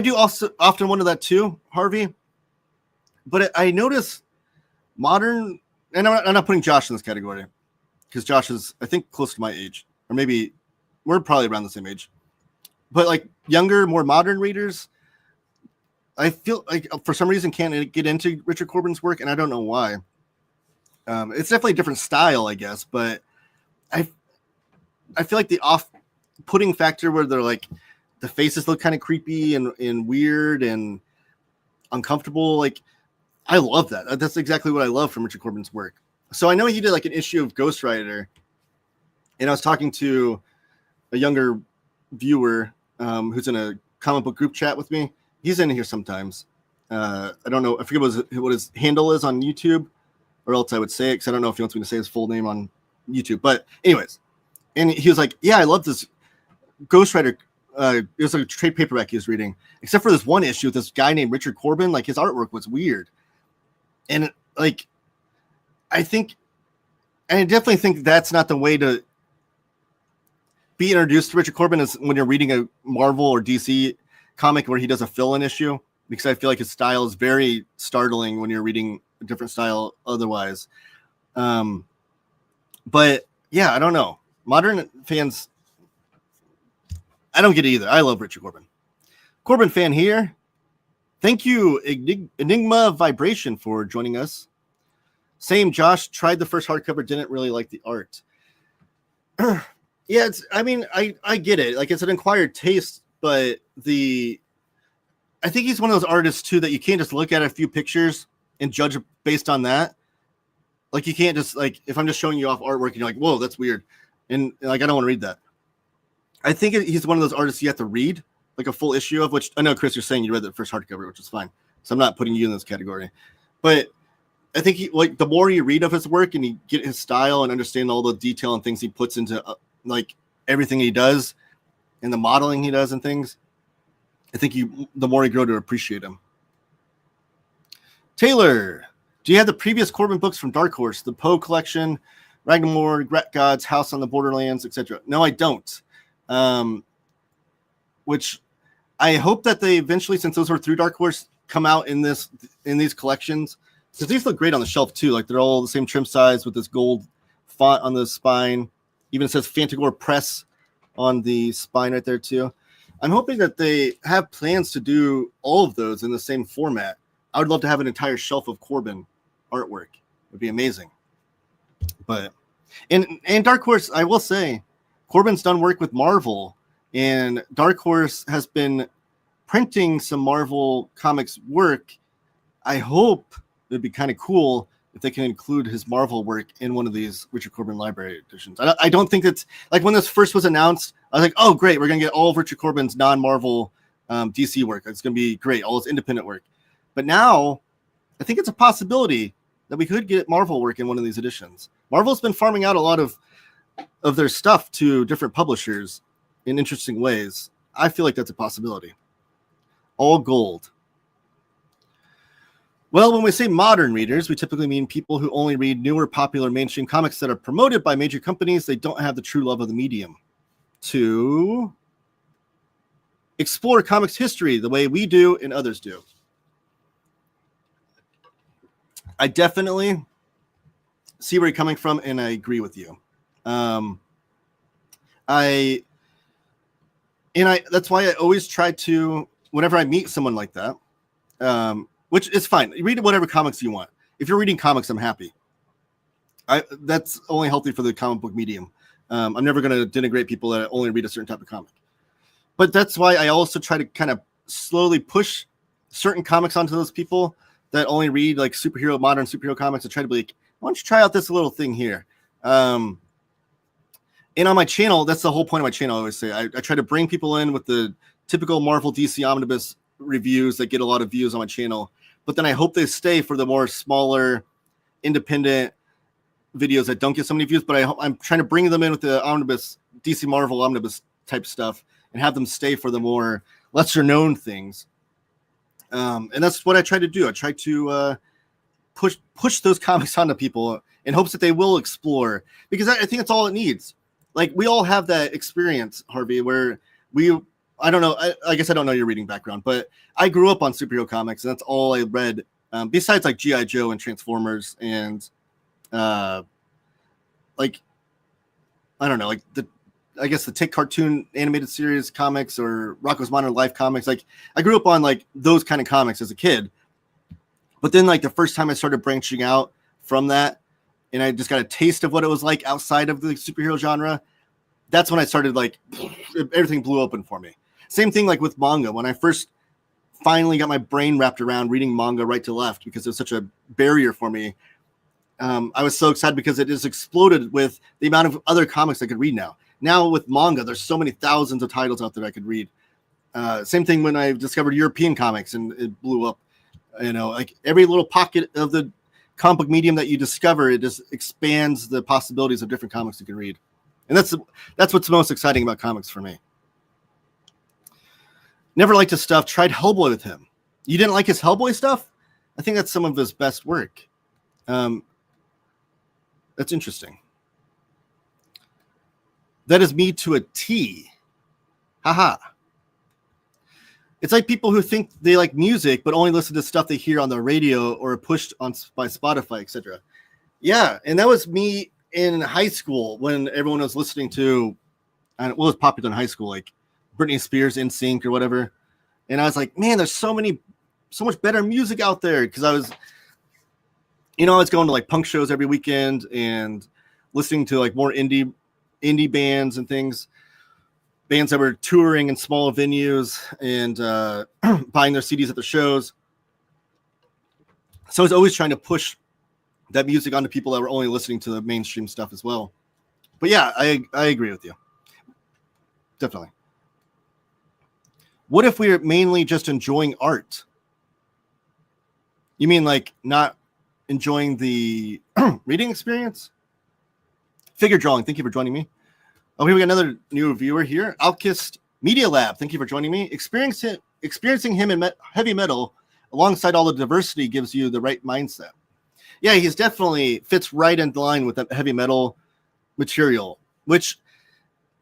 do also often wonder that too, Harvey. But I notice modern, and I'm not putting Josh in this category because Josh is, I think, close to my age, or maybe we're probably around the same age. But like younger, more modern readers, I feel like for some reason can't get into Richard Corbin's work, and I don't know why. It's definitely a different style, I guess, but I feel like the off-putting factor where they're like the faces look kind of creepy and weird and uncomfortable. Like I love that. That's exactly what I love from Richard Corbin's work. So I know he did like an issue of Ghost Rider, and I was talking to a younger viewer who's in a comic book group chat with me. He's in here sometimes. I don't know. I forget what his handle is on YouTube, or else I would say it because I don't know if he wants me to say his full name on YouTube. But anyways, and he was like, yeah, I love this Ghost Rider. It was like a trade paperback he was reading, except for this one issue with this guy named Richard Corbin. Like his artwork was weird. And like, I definitely think that's not the way to be introduced to Richard Corbin is when you're reading a Marvel or DC comic where he does a fill-in issue, because I feel like his style is very startling when you're reading a different style otherwise. But yeah, I don't know. Modern fans, I don't get it either. I love Richard Corbin. Corbin fan here. Thank you, Enigma Vibration, for joining us. Same, Josh tried the first hardcover, didn't really like the art. Yeah, I get it. Like it's an acquired taste, but I think he's one of those artists too that you can't just look at a few pictures and judge based on that. Like you can't just like if I'm just showing you off artwork and you're like, whoa, that's weird, and like I don't want to read that. I think he's one of those artists you have to read like a full issue of, which I know, Chris, you're saying you read the first hardcover, which is fine. So I'm not putting you in this category. But I think the more you read of his work and you get his style and understand all the detail and things he puts into like everything he does and the modeling he does and things, I think the more you grow to appreciate him. Taylor, do you have the previous Corbin books from Dark Horse, the Poe collection, Ragnarok, Rat Gods, House on the Borderlands, etc.? No, I don't. Which I hope that they eventually, since those were through Dark Horse, come out in these collections, because these look great on the shelf too. Like they're all the same trim size with this gold font on the spine. Even it says Fantagor Press on the spine right there too. I'm hoping that they have plans to do all of those in the same format. I would love to have an entire shelf of Corbin artwork. It would be amazing. But and Dark Horse, I will say, Corbin's done work with Marvel, and Dark Horse has been printing some Marvel Comics work. I hope it'd be kind of cool if they can include his Marvel work in one of these Richard Corbin library editions. I don't think it's like when this first was announced, I was like, oh, great, we're going to get all of Richard Corbin's non-Marvel DC work. It's going to be great, all his independent work. But now I think it's a possibility that we could get Marvel work in one of these editions. Marvel's been farming out a lot of their stuff to different publishers in interesting ways. I feel like that's a possibility. All gold. Well, when we say modern readers, we typically mean people who only read newer, popular mainstream comics that are promoted by major companies. They don't have the true love of the medium to explore comics history the way we do and others do. I definitely see where you're coming from, and I agree with you. That's why I always try to, whenever I meet someone like that, which is fine. You read whatever comics you want. If you're reading comics, I'm happy. That's only healthy for the comic book medium. I'm never going to denigrate people that only read a certain type of comic. But that's why I also try to kind of slowly push certain comics onto those people that only read like modern superhero comics, and try to be like, why don't you try out this little thing here? And on my channel, that's the whole point of my channel. I always say I try to bring people in with the typical Marvel DC omnibus reviews that get a lot of views on my channel, but then I hope they stay for the more smaller, independent videos that don't get so many views. But I'm trying to bring them in with the omnibus, DC Marvel omnibus type stuff, and have them stay for the more lesser known things. And that's what I try to do. I try to push those comics onto people in hopes that they will explore, because I think that's all it needs. Like, we all have that experience, Harvey, where I don't know, I guess I don't know your reading background, but I grew up on superhero comics, and that's all I read, besides like G.I. Joe and Transformers and like, I don't know, like I guess the Tick cartoon animated series comics or Rocko's Modern Life comics. Like, I grew up on like those kind of comics as a kid. But then like the first time I started branching out from that, and I just got a taste of what it was like outside of the superhero genre, that's when I started like, everything blew open for me. Same thing like with manga. When I first finally got my brain wrapped around reading manga right to left, because it was such a barrier for me, I was so excited because it just exploded with the amount of other comics I could read now. Now with manga, there's so many thousands of titles out there I could read. Same thing when I discovered European comics and it blew up. You know, like every little pocket of the comic book medium that you discover, it just expands the possibilities of different comics you can read. And that's what's most exciting about comics for me. Never liked his stuff. Tried Hellboy with him. You didn't like his Hellboy stuff? I think that's some of his best work. That's interesting. That is me to a T. Haha. It's like people who think they like music, but only listen to stuff they hear on the radio or pushed on by Spotify, etc. Yeah, and that was me in high school when everyone was listening to, what was popular in high school, like Britney Spears, NSYNC, or whatever. And I was like, man, there's so much better music out there, because I was going to like punk shows every weekend and listening to like more indie bands and things. Bands that were touring in small venues and buying their CDs at the shows. So I was always trying to push that music onto people that were only listening to the mainstream stuff as well. But yeah, I agree with you. Definitely. What if we're mainly just enjoying art? You mean like not enjoying the reading experience? Figure drawing. Thank you for joining me. Oh, here we got another new viewer here. Alkist Media Lab. Thank you for joining me. Experiencing him in heavy metal alongside all the diversity gives you the right mindset. Yeah, he's definitely fits right in line with that heavy metal material, which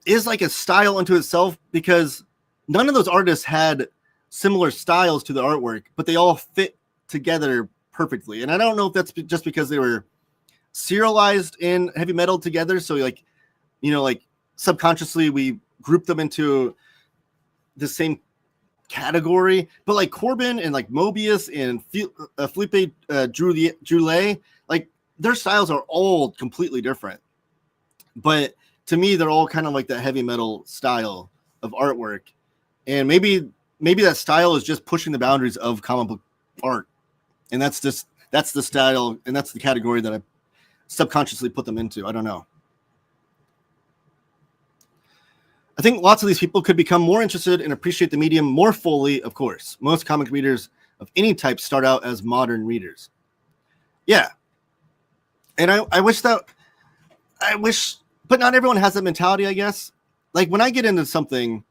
is like a style unto itself, because none of those artists had similar styles to the artwork, but they all fit together perfectly. And I don't know if that's just because they were serialized in heavy metal together. So like, like subconsciously we group them into the same category, but like Corbin and like Mobius and Felipe Droulet, like their styles are all completely different. But to me, they're all kind of like that heavy metal style of artwork. And maybe that style is just pushing the boundaries of comic book art. And that's the style, and that's the category that I subconsciously put them into. I don't know. I think lots of these people could become more interested and appreciate the medium more fully, of course. Most comic readers of any type start out as modern readers. Yeah. And I wish, but not everyone has that mentality, I guess. Like when I get into something,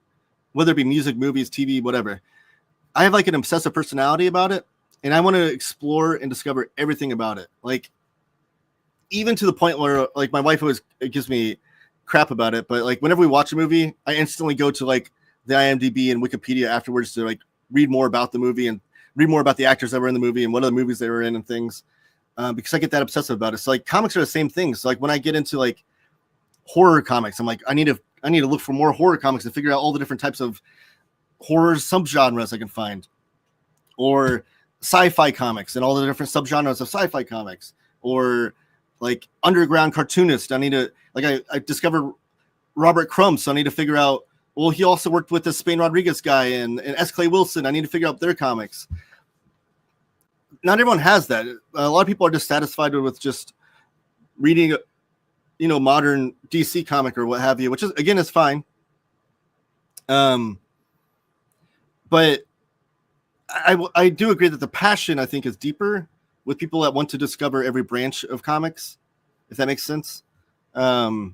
whether it be music, movies, TV, whatever, I have like an obsessive personality about it. And I want to explore and discover everything about it. Like even to the point where like my wife always gives me crap about it, but like whenever we watch a movie, I instantly go to like the IMDb and Wikipedia afterwards to like read more about the movie and read more about the actors that were in the movie and what other movies they were in and things. because I get that obsessive about it. So like comics are the same thing. So like when I get into like horror comics, I'm like, I need to look for more horror comics to figure out all the different types of horror subgenres I can find, or sci-fi comics and all the different subgenres of sci-fi comics, or like underground cartoonists. I need to I discovered Robert Crumb, so I need to figure out. Well, he also worked with the Spain Rodriguez guy and S. Clay Wilson. I need to figure out their comics. Not everyone has that. A lot of people are dissatisfied with just reading, modern DC comic or what have you, which is again is fine. But I do agree that the passion I think is deeper with people that want to discover every branch of comics, if that makes sense. Not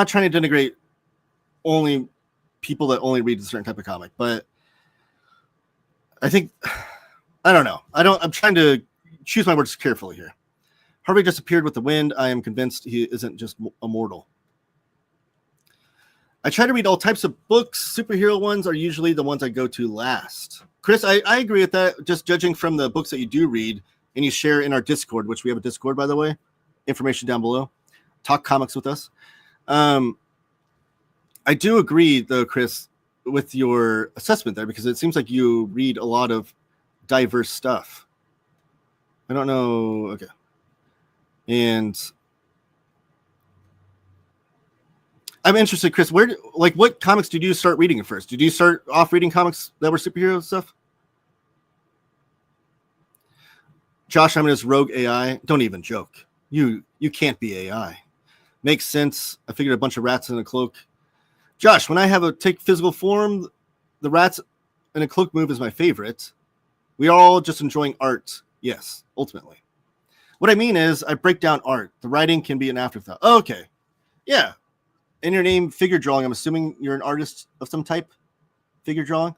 trying to denigrate only people that only read a certain type of comic, but I think I don't know. I'm trying to choose my words carefully here. Harvey just appeared with the wind. I am convinced he isn't just immortal. I try to read all types of books. Superhero ones are usually the ones I go to last. Chris, I agree with that. Just judging from the books that you do read and you share in our Discord, which we have a Discord, by the way. Information down below. Talk comics with us. I do agree, though, Chris, with your assessment there, because it seems like you read a lot of diverse stuff. I don't know. Okay. And I'm interested, Chris, what comics did you start reading at first? Did you start off reading comics that were superhero stuff? Josh, I'm just rogue AI. Don't even joke. You can't be AI. Makes sense. I figured a bunch of rats in a cloak. Josh, when I have a take physical form, the rats in a cloak move is my favorite. We are all just enjoying art. Yes, ultimately. What I mean is I break down art. The writing can be an afterthought. Oh, okay. Yeah. In your name, figure drawing. I'm assuming you're an artist of some type. Figure drawing.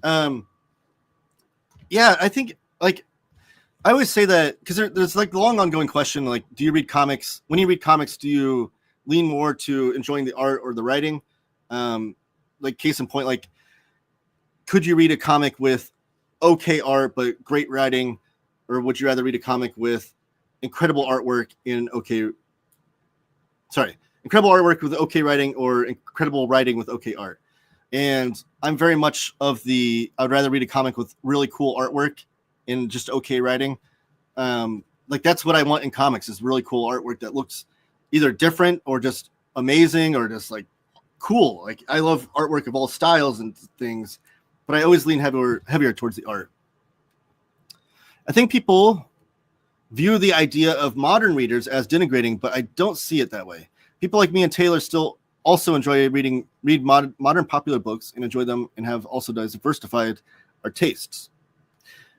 Yeah, I think I always say that because there's like the long ongoing question, like, do you read comics? When you read comics, do you lean more to enjoying the art or the writing? Like case in point, like, could you read a comic with okay art but great writing, or would you rather read a comic with incredible artwork incredible artwork with okay writing, or incredible writing with okay art? And I'm very much of I'd rather read a comic with really cool artwork and just okay writing. Like that's what I want in comics, is really cool artwork that looks either different or just amazing or just like cool. Like I love artwork of all styles and things, but I always lean heavier towards the art. I think people view the idea of modern readers as denigrating, but I don't see it that way. People like me and Taylor still also enjoy read modern popular books and enjoy them, and have also diversified our tastes.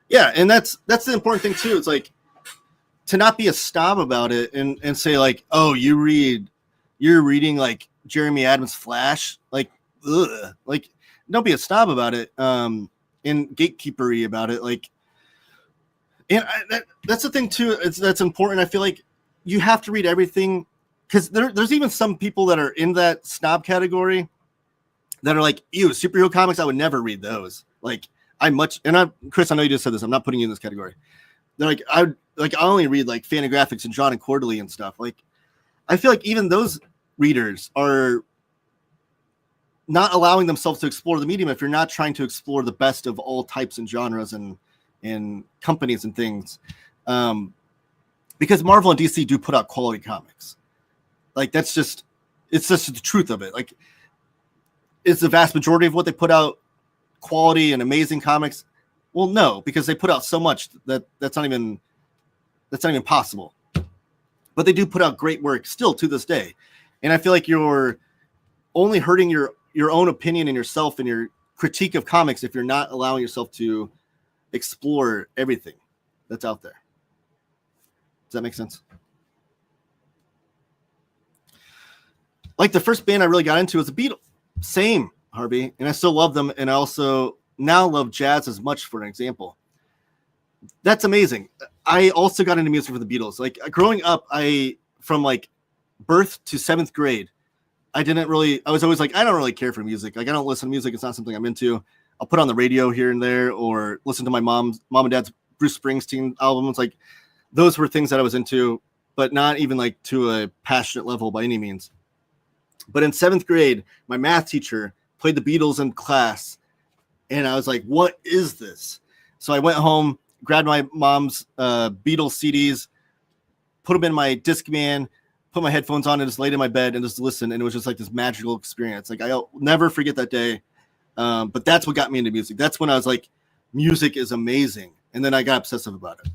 Yeah, and that's the important thing too. It's like to not be a snob about it and say like, oh, you're reading like Jeremy Adams' Flash, like, ugh. Like, don't be a snob about it, and gatekeepery about it, like. And that's the thing too. That's important. I feel like you have to read everything, because there's even some people that are in that snob category that are like, ew, superhero comics, I would never read those. Like Chris, I know you just said this. I'm not putting you in this category. They're like, I only read like fantagraphics and John and Quarterly and stuff. Like, I feel like even those readers are not allowing themselves to explore the medium if you're not trying to explore the best of all types and genres and companies and things. Because Marvel and DC do put out quality comics. Like it's just the truth of it. Like, is the vast majority of what they put out quality and amazing comics? Well, no, because they put out so much that's not even possible. But they do put out great work still to this day. And I feel like you're only hurting your own opinion and yourself and your critique of comics if you're not allowing yourself to explore everything that's out there. Does that make sense? Like the first band I really got into was the Beatles. Same, Harvey. And I still love them. And I also now love jazz as much, for an example. That's amazing. I also got into music for the Beatles. Like growing up, from like birth to 7th grade, I was always like, I don't really care for music. Like I don't listen to music. It's not something I'm into. I'll put on the radio here and there, or listen to my mom and dad's Bruce Springsteen album. It's like, those were things that I was into, but not even like to a passionate level by any means. But in 7th grade, my math teacher played the Beatles in class, and I was like, what is this? So I went home, grabbed my mom's Beatles CDs, put them in my Discman, put my headphones on, and just laid in my bed and just listened. And it was just like this magical experience. Like, I'll never forget that day. But that's what got me into music. That's when I was like, music is amazing. And then I got obsessive about it.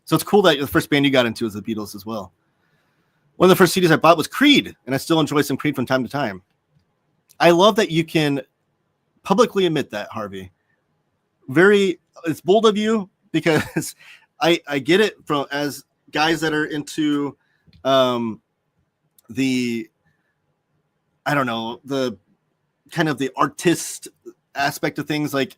So it's cool that the first band you got into is the Beatles as well. One of the first CDs I bought was Creed, and I still enjoy some Creed from time to time. I love that you can publicly admit that, Harvey. It's bold of you, because I get it from as guys that are into the kind of the artist aspect of things. Like,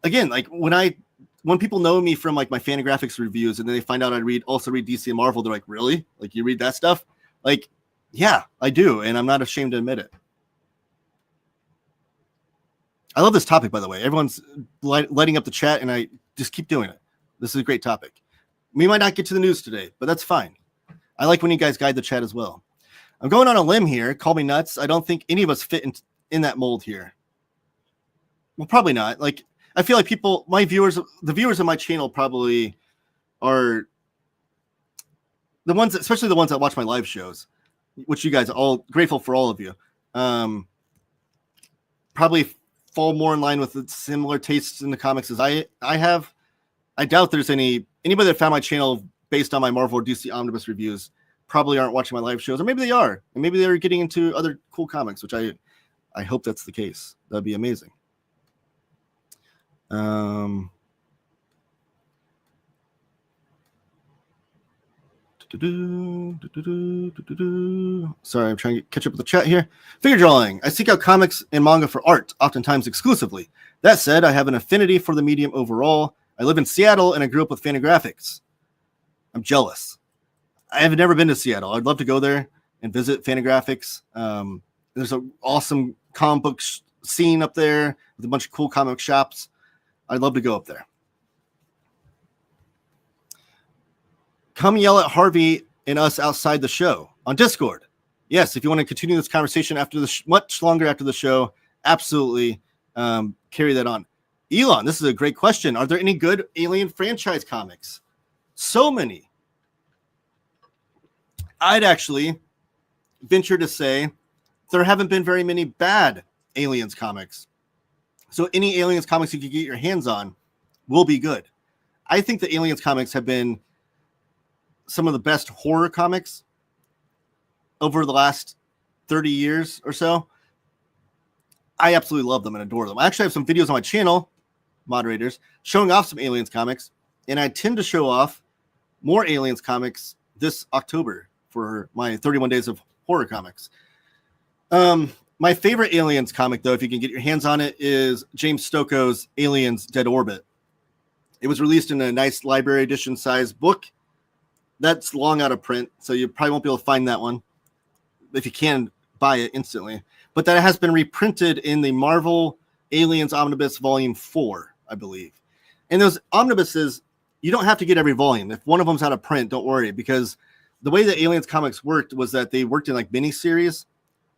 again, like when people know me from like my fantagraphics reviews, and then they find out I also read DC and Marvel, they're like, really? Like, you read that stuff? Like, yeah, I do, and I'm not ashamed to admit it. I love this topic, by the way. Everyone's lighting up the chat, and I just keep doing it. This is a great topic. We might not get to the news today, but that's fine. I like when you guys guide the chat as well. I'm going on a limb here. Call me nuts. I don't think any of us fit in that mold here. Well, probably not. Like, I feel like the viewers of my channel probably are the ones, especially the ones that watch my live shows, which you guys are all grateful for, all of you. Probably fall more in line with similar tastes in the comics as I have. I doubt there's anybody that found my channel based on my Marvel or DC Omnibus reviews probably aren't watching my live shows, or maybe they are, and maybe they're getting into other cool comics, which I hope that's the case. That'd be amazing. Sorry, I'm trying to catch up with the chat here. Figure drawing. I seek out comics and manga for art, oftentimes exclusively. That said, I have an affinity for the medium overall. I live in Seattle, and I grew up with fantagraphics. I'm jealous. I have never been to Seattle. I'd love to go there and visit fantagraphics. There's an awesome comic book scene up there with a bunch of cool comic shops. I'd love to go up there. Come yell at Harvey and us outside the show on Discord. Yes, if you want to continue this conversation after much longer after the show, absolutely carry that on. Elon, this is a great question. Are there any good Alien franchise comics? So many. I'd actually venture to say there haven't been very many bad Aliens comics. So any Aliens comics you can get your hands on will be good. I think the Aliens comics have been some of the best horror comics over the last 30 years or so. I absolutely love them and adore them. I actually have some videos on my channel, moderators, showing off some Aliens comics, and I tend to show off more Aliens comics this October for my 31 days of horror comics. My favorite Aliens comic, though, if you can get your hands on it, is James Stokoe's Aliens Dead Orbit. It was released in a nice library edition size book. That's long out of print, so you probably won't be able to find that one. If you can, buy it instantly. But that has been reprinted in the Marvel Aliens Omnibus Volume 4, I believe. And those omnibuses, you don't have to get every volume. If one of them's out of print, don't worry, because the way that Aliens comics worked was that they worked in like miniseries,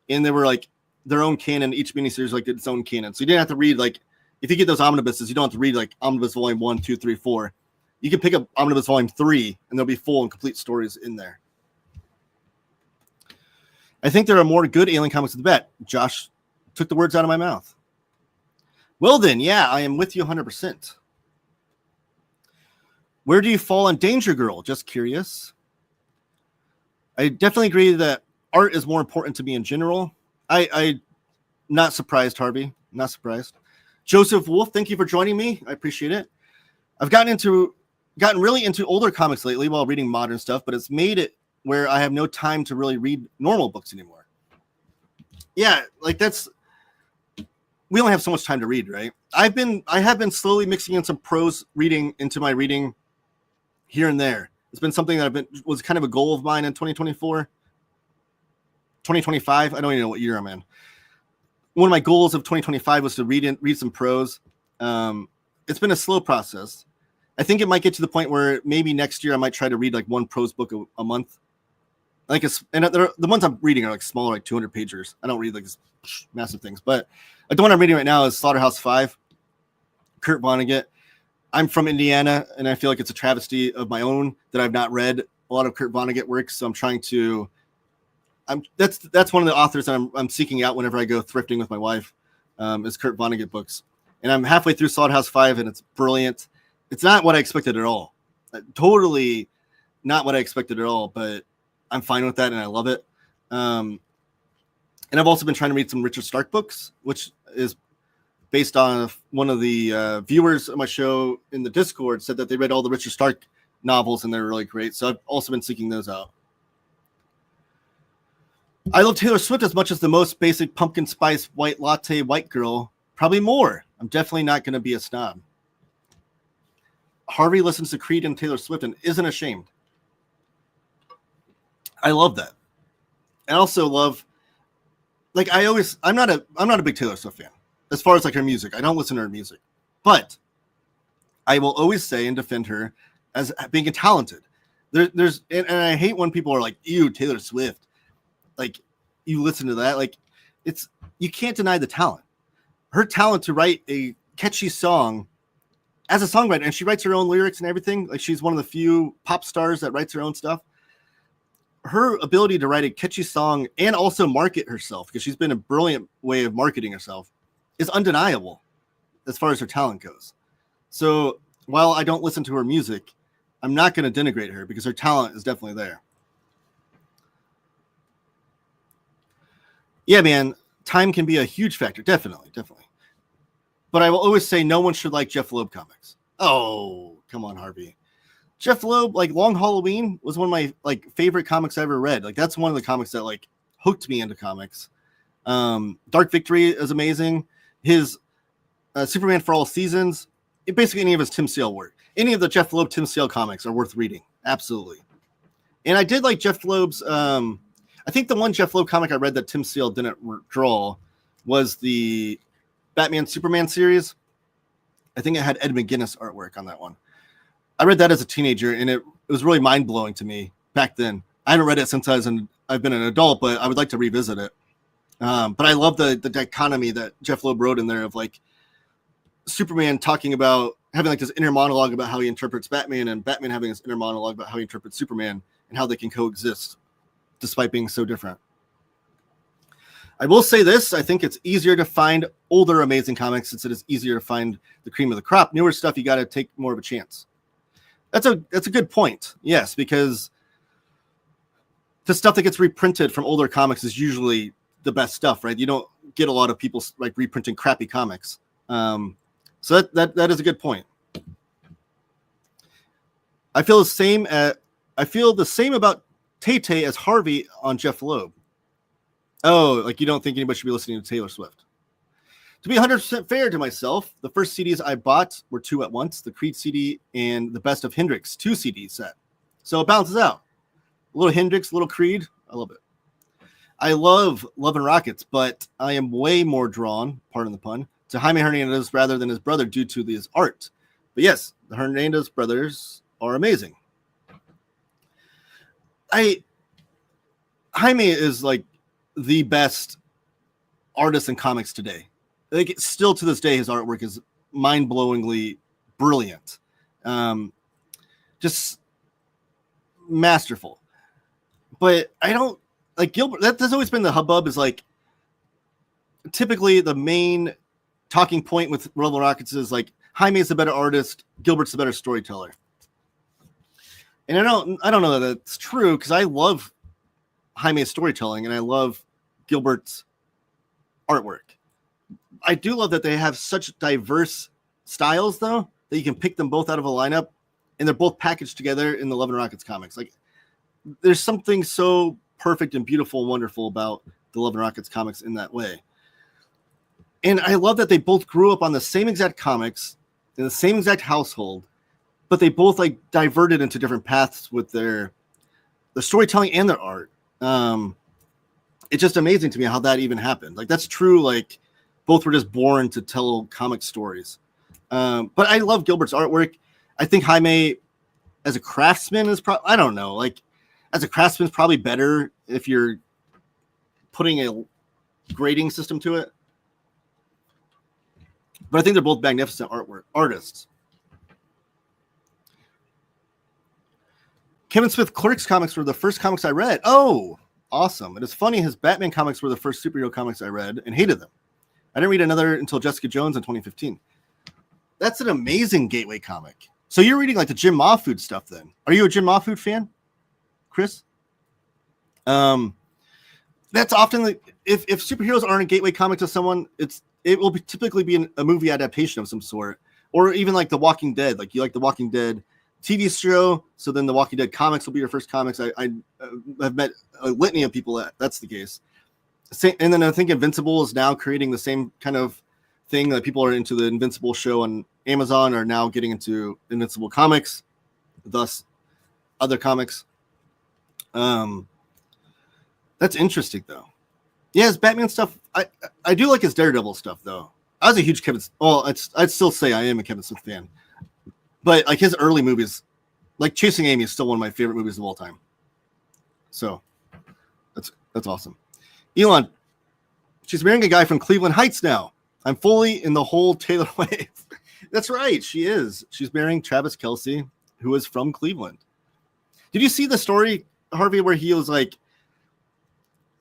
and they were like their own canon. Each miniseries like its own canon. So you didn't have to read, like, if you get those omnibuses, you don't have to read like Omnibus Volume 1, 2, 3, 4. You can pick up Omnibus Volume 3, and there'll be full and complete stories in there. I think there are more good Alien comics than bad. Josh took the words out of my mouth. Well then, yeah, I am with you 100%. Where do you fall on Danger Girl? Just curious. I definitely agree that art is more important to me in general. I not surprised, Harvey. Not surprised. Joseph Wolf, thank you for joining me. I appreciate it. I've gotten really into older comics lately while reading modern stuff, but it's made it where I have no time to really read normal books anymore. Yeah, like we only have so much time to read, right? I have been slowly mixing in some prose reading into my reading here and there. It's been something that was kind of a goal of mine in 2024. 2025, I don't even know what year I'm in. One of my goals of 2025 was to read some prose. It's been a slow process. I think it might get to the point where maybe next year I might try to read like one prose book a month. Like and the ones I'm reading are like smaller, like 200 pagers. I don't read like massive things, but like the one I'm reading right now is Slaughterhouse-5, Kurt Vonnegut. I'm from Indiana, and I feel like it's a travesty of my own that I've not read a lot of Kurt Vonnegut works. So I'm trying to. That's one of the authors that I'm seeking out whenever I go thrifting with my wife. Is Kurt Vonnegut books, and I'm halfway through Slaughterhouse-5, and it's brilliant. It's not what I expected at all. Totally not what I expected at all, but I'm fine with that, and I love it. And I've also been trying to read some Richard Stark books, which is based on one of the viewers of my show in the Discord said that they read all the Richard Stark novels, and they're really great. So I've also been seeking those out. I love Taylor Swift as much as the most basic pumpkin spice white latte white girl. Probably more. I'm definitely not going to be a snob. Harvey listens to Creed and Taylor Swift and isn't ashamed. I love that. I also love, like, I'm not a big Taylor Swift fan as far as like her music. I don't listen to her music, but I will always say and defend her as being talented. And I hate when people are like, "Ew, Taylor Swift." Like, you listen to that, like, you can't deny the talent. Her talent to write a catchy song as a songwriter, and she writes her own lyrics and everything. Like, she's one of the few pop stars that writes her own stuff. Her ability to write a catchy song and also market herself, because she's been a brilliant way of marketing herself, is undeniable as far as her talent goes. So while I don't listen to her music, I'm not going to denigrate her because her talent is definitely there. Yeah, man, time can be a huge factor. Definitely. But I will always say no one should like Jeff Loeb comics. Oh, come on, Harvey. Jeff Loeb, like Long Halloween was one of my like favorite comics I ever read. Like, that's one of the comics that like hooked me into comics. Dark Victory is amazing. His Superman for All Seasons, basically any of his Tim Sale work. Any of the Jeff Loeb Tim Sale comics are worth reading. Absolutely. And I did like Jeff Loeb's I think the one Jeff Loeb comic I read that Tim Sale didn't draw was the Batman Superman series. I think it had Ed McGuinness artwork on that one. I read that as a teenager, and it was really mind-blowing to me back then. I haven't read it since I've been an adult, but I would like to revisit it. But I love the dichotomy that Jeff Loeb wrote in there of like Superman talking about having like this inner monologue about how he interprets Batman, and Batman having this inner monologue about how he interprets Superman and how they can coexist despite being so different. I will say this, I think it's easier to find older amazing comics since it is easier to find the cream of the crop. Newer stuff, you got to take more of a chance. That's a good point. Yes, because the stuff that gets reprinted from older comics is usually the best stuff, right? You don't get a lot of people like reprinting crappy comics. So that is a good point. I feel the same about Tay-Tay as Harvey on Jeff Loeb. Oh, like you don't think anybody should be listening to Taylor Swift. To be 100% fair to myself, the first CDs I bought were two at once, the Creed CD and the Best of Hendrix 2 CD set. So it balances out. A little Hendrix, a little Creed. I love it. I love Love and Rockets, but I am way more drawn, pardon the pun, to Jaime Hernandez rather than his brother due to his art. But yes, the Hernandez brothers are amazing. Jaime is like the best artist in comics today. Like, still to this day, his artwork is mind-blowingly brilliant. Just masterful. But I don't like Gilbert. That's always been the hubbub, is like typically the main talking point with Love and Rockets is like Jaime is the better artist, Gilbert's the better storyteller. And I don't know that that's true, because I love Jaime's storytelling and I love Gilbert's artwork. I do love that they have such diverse styles, though, that you can pick them both out of a lineup, and they're both packaged together in the Love and Rockets comics. Like, there's something so perfect and beautiful and wonderful about the Love and Rockets comics in that way. And I love that they both grew up on the same exact comics in the same exact household, but they both like diverted into different paths with their storytelling and their art. It's just amazing to me how that even happened. Like, that's true. Like, both were just born to tell comic stories. But I love Gilbert's artwork. I think Jaime as a craftsman is probably, I don't know, like as a craftsman is probably better if you're putting a grading system to it. But I think they're both magnificent artists. Kevin Smith Clerks comics were the first comics I read. Oh, awesome. It is funny, his Batman comics were the first superhero comics I read and hated them. I didn't read another until Jessica Jones in 2015. That's an amazing gateway comic. So you're reading like the Jim Mahfood stuff then. Are you a Jim Mahfood fan, Chris? That's often like, if superheroes aren't a gateway comic to someone, it will typically be a movie adaptation of some sort, or even like The Walking Dead. Like you like The Walking Dead TV show, so then The Walking Dead comics will be your first comics. I have met a litany of people that's the case. And then I think Invincible is now creating the same kind of thing that people are into the Invincible show on Amazon are now getting into Invincible comics, thus other comics. That's interesting though. Yeah, his Batman stuff. I do like his Daredevil stuff though. I was a huge Kevin. Well, I'd still say I am a Kevin Smith fan, but like his early movies, like Chasing Amy, is still one of my favorite movies of all time. So that's awesome. Elon, she's marrying a guy from Cleveland Heights now. I'm fully in the whole Taylor wave. That's right, she is. She's marrying Travis Kelce, who is from Cleveland. Did you see the story, Harvey, where he was like,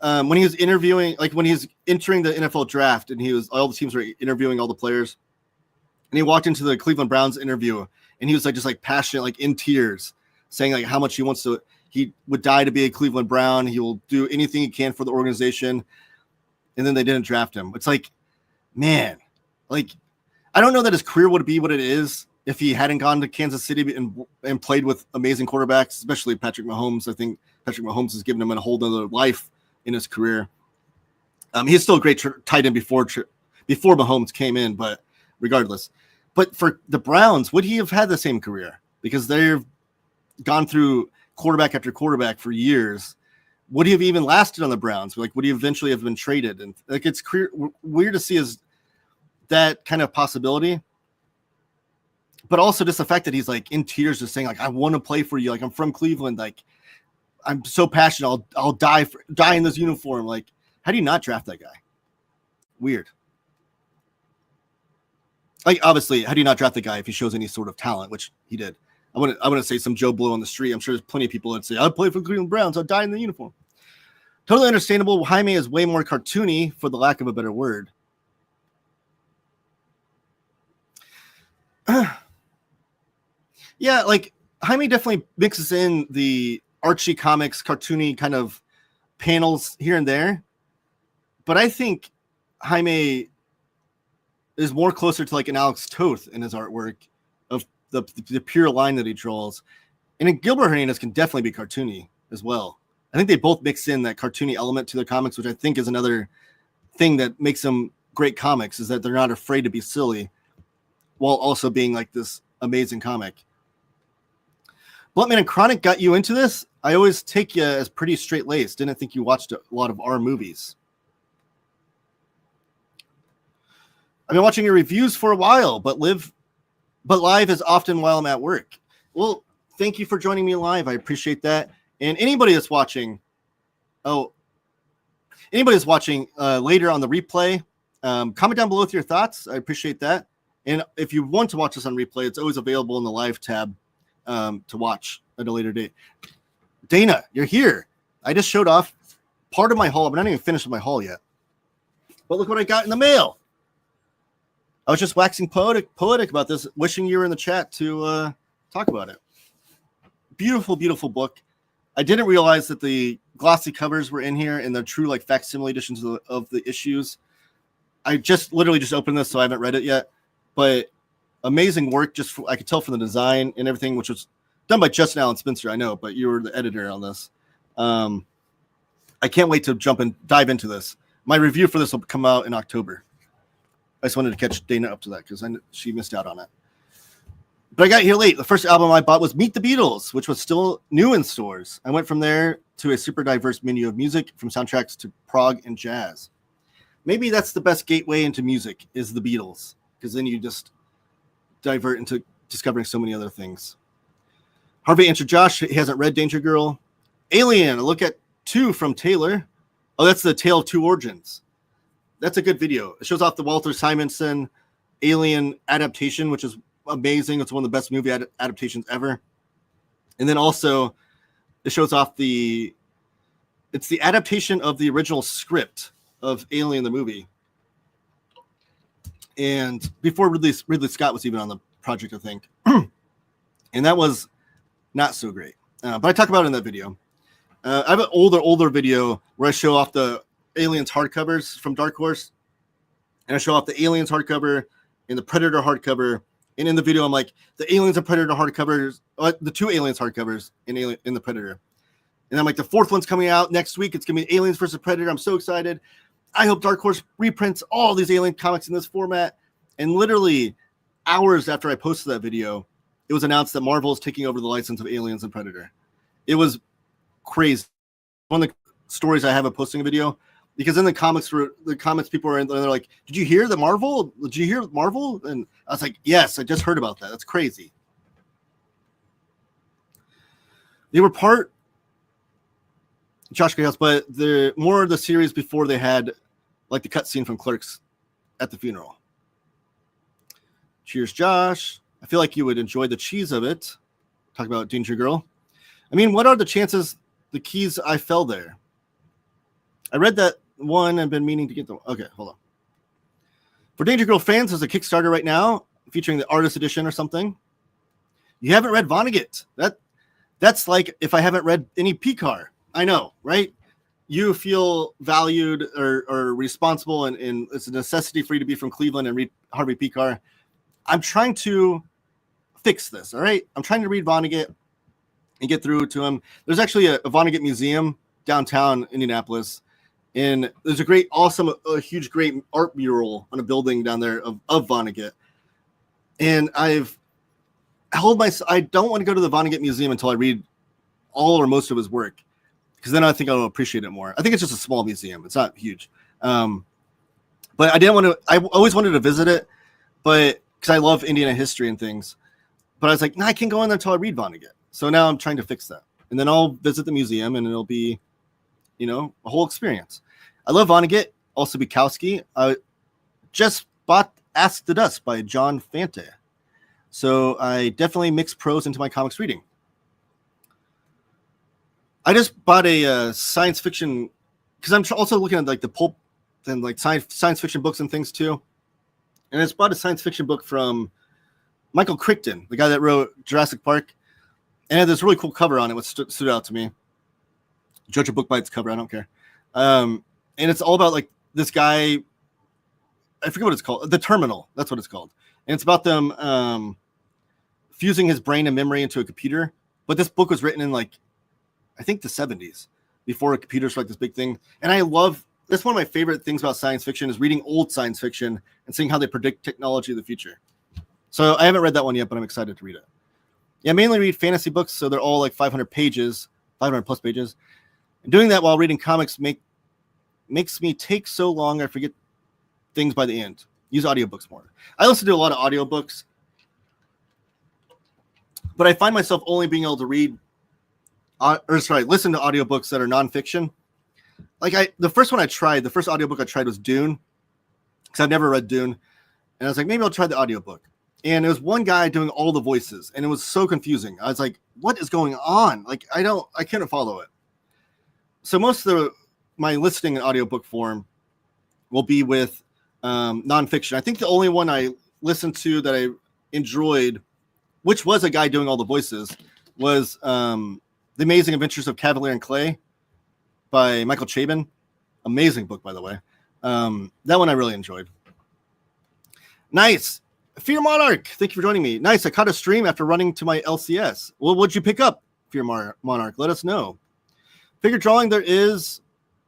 when he was interviewing, like when he was entering the NFL draft, and all the teams were interviewing all the players, and he walked into the Cleveland Browns interview, and he was like just like passionate, like in tears, saying like how much he would die to be a Cleveland Brown. He will do anything he can for the organization. And then they didn't draft him. It's like, man, like, I don't know that his career would be what it is if he hadn't gone to Kansas City and played with amazing quarterbacks, especially Patrick Mahomes. I think Patrick Mahomes has given him a whole other life in his career. He's still a great tight end before Mahomes came in, but regardless. But for the Browns, would he have had the same career? Because they've gone through quarterback after quarterback for years. Would he have even lasted on the Browns? Like, would he eventually have been traded? And like, it's weird to see that kind of possibility. But also just the fact that he's like in tears, just saying like, I want to play for you. Like, I'm from Cleveland. Like, I'm so passionate. I'll die in this uniform. Like, how do you not draft that guy? Weird. Like, obviously, how do you not draft the guy if he shows any sort of talent, which he did? I wouldn't say some Joe Blow on the street. I'm sure there's plenty of people that say, I'll play for the Cleveland Browns. I'll die in the uniform. Totally understandable. Jaime is way more cartoony, for the lack of a better word. Yeah, like Jaime definitely mixes in the Archie comics, cartoony kind of panels here and there. But I think Jaime is more closer to like an Alex Toth in his artwork of the pure line that he draws. And then Gilbert Hernandez can definitely be cartoony as well. I think they both mix in that cartoony element to their comics, which I think is another thing that makes them great comics, is that they're not afraid to be silly while also being like this amazing comic. Bluntman and Chronic got you into this? I always take you as pretty straight-laced. Didn't think you watched a lot of our movies. I've been watching your reviews for a while, but live is often while I'm at work. Well, thank you for joining me live. I appreciate that. And anybody that's watching later on the replay, comment down below with your thoughts. I appreciate that. And if you want to watch this on replay, it's always available in the live tab to watch at a later date. Dana, you're here. I just showed off part of my haul. I'm not even finished with my haul yet. But look what I got in the mail. I was just waxing poetic about this, wishing you were in the chat to talk about it. Beautiful, beautiful book. I didn't realize that the glossy covers were in here and the true like facsimile editions of the issues. I literally just opened this, so I haven't read it yet. But amazing work. I could tell from the design and everything, which was done by Justin Allen Spencer. I know, but you were the editor on this. I can't wait to dive into this. My review for this will come out in October. I just wanted to catch Dana up to that because she missed out on it. But I got here late. The first album I bought was Meet the Beatles, which was still new in stores. I went from there to a super diverse menu of music, from soundtracks to prog and jazz. Maybe that's the best gateway into music, is the Beatles, because then you just divert into discovering so many other things. Harvey answered Josh. He hasn't read Danger Girl. Alien, a look at 2 from Taylor. Oh, that's the Tale of Two Origins. That's a good video. It shows off the Walter Simonson Alien adaptation, which is amazing. It's one of the best movie adaptations ever. And then also it shows off it's the adaptation of the original script of Alien the movie. And before Ridley Scott was even on the project, I think. And that was not so great. But I talk about it in that video. I have an older video where I show off the Aliens hardcovers from Dark Horse. And I show off the Aliens hardcover and the Predator hardcover. And in the video, I'm like, the Aliens and Predator hardcovers, the 2 Aliens hardcovers in the Predator. And I'm like, the 4th one's coming out next week. It's going to be Aliens versus Predator. I'm so excited. I hope Dark Horse reprints all these Alien comics in this format. And literally hours after I posted that video, it was announced that Marvel is taking over the license of Aliens and Predator. It was crazy. One of the stories I have of posting a video, because in the comments people are they're like, did you hear Marvel? Did you hear Marvel? And I was like, yes, I just heard about that. That's crazy. They were part Josh Greyhouse, but the more of the series before they had like the cutscene from Clerks at the funeral. Cheers, Josh. I feel like you would enjoy the cheese of it. Talk about Danger Girl. I mean, what are the chances the keys I fell there? I read that one and been meaning to get them. Okay, hold on. For Danger Girl fans, there's a Kickstarter right now featuring the artist edition or something. You haven't read Vonnegut. That's like if I haven't read any PCAR. I know, right? You feel valued or responsible, and it's a necessity for you to be from Cleveland and read Harvey PCAR. I'm trying to fix this, all right? I'm trying to read Vonnegut and get through to him. There's actually a Vonnegut museum downtown Indianapolis, and there's a huge, great art mural on a building down there of Vonnegut. And I don't want to go to the Vonnegut Museum until I read all or most of his work, because then I think I'll appreciate it more. I think it's just a small museum. It's not huge. But I always wanted to visit it, but because I love Indiana history and things. But I was like, I can't go in there until I read Vonnegut. So now I'm trying to fix that. And then I'll visit the museum, and it'll be, a whole experience. I love Vonnegut, also Bukowski. I just bought Ask the Dust by John Fante. So I definitely mix prose into my comics reading. I just bought a science fiction, because I'm also looking at like the pulp and like science fiction books and things too. And I just bought a science fiction book from Michael Crichton, the guy that wrote Jurassic Park. And it had this really cool cover on it, which stood out to me. Judge a book by its cover, I don't care. And it's all about like this guy, I forget what it's called, The Terminal, that's what it's called. And it's about them fusing his brain and memory into a computer. But this book was written in like, I think the 70s, before computers were like this big thing. And that's one of my favorite things about science fiction, is reading old science fiction and seeing how they predict technology of the future. So I haven't read that one yet, but I'm excited to read it. Yeah, I mainly read fantasy books, so they're all like 500 plus pages. And doing that while reading comics makes me take so long I forget things by the end. Use audiobooks more. I also do a lot of audiobooks, but I find myself only being able to listen to audiobooks that are nonfiction. Like the first audiobook I tried was Dune, because I've never read Dune. And I was like, maybe I'll try the audiobook. And it was one guy doing all the voices, and it was so confusing. I was like, what is going on? Like, I couldn't follow it. So most of my listening in audiobook form will be with nonfiction. I think the only one I listened to that I enjoyed, which was a guy doing all the voices, was The Amazing Adventures of Cavalier and Clay by Michael Chabon. Amazing book, by the way. That one I really enjoyed. Nice. Fear Monarch, thank you for joining me. Nice. I caught a stream after running to my LCS. Well, what'd you pick up, Fear Monarch? Let us know. Figure drawing, there is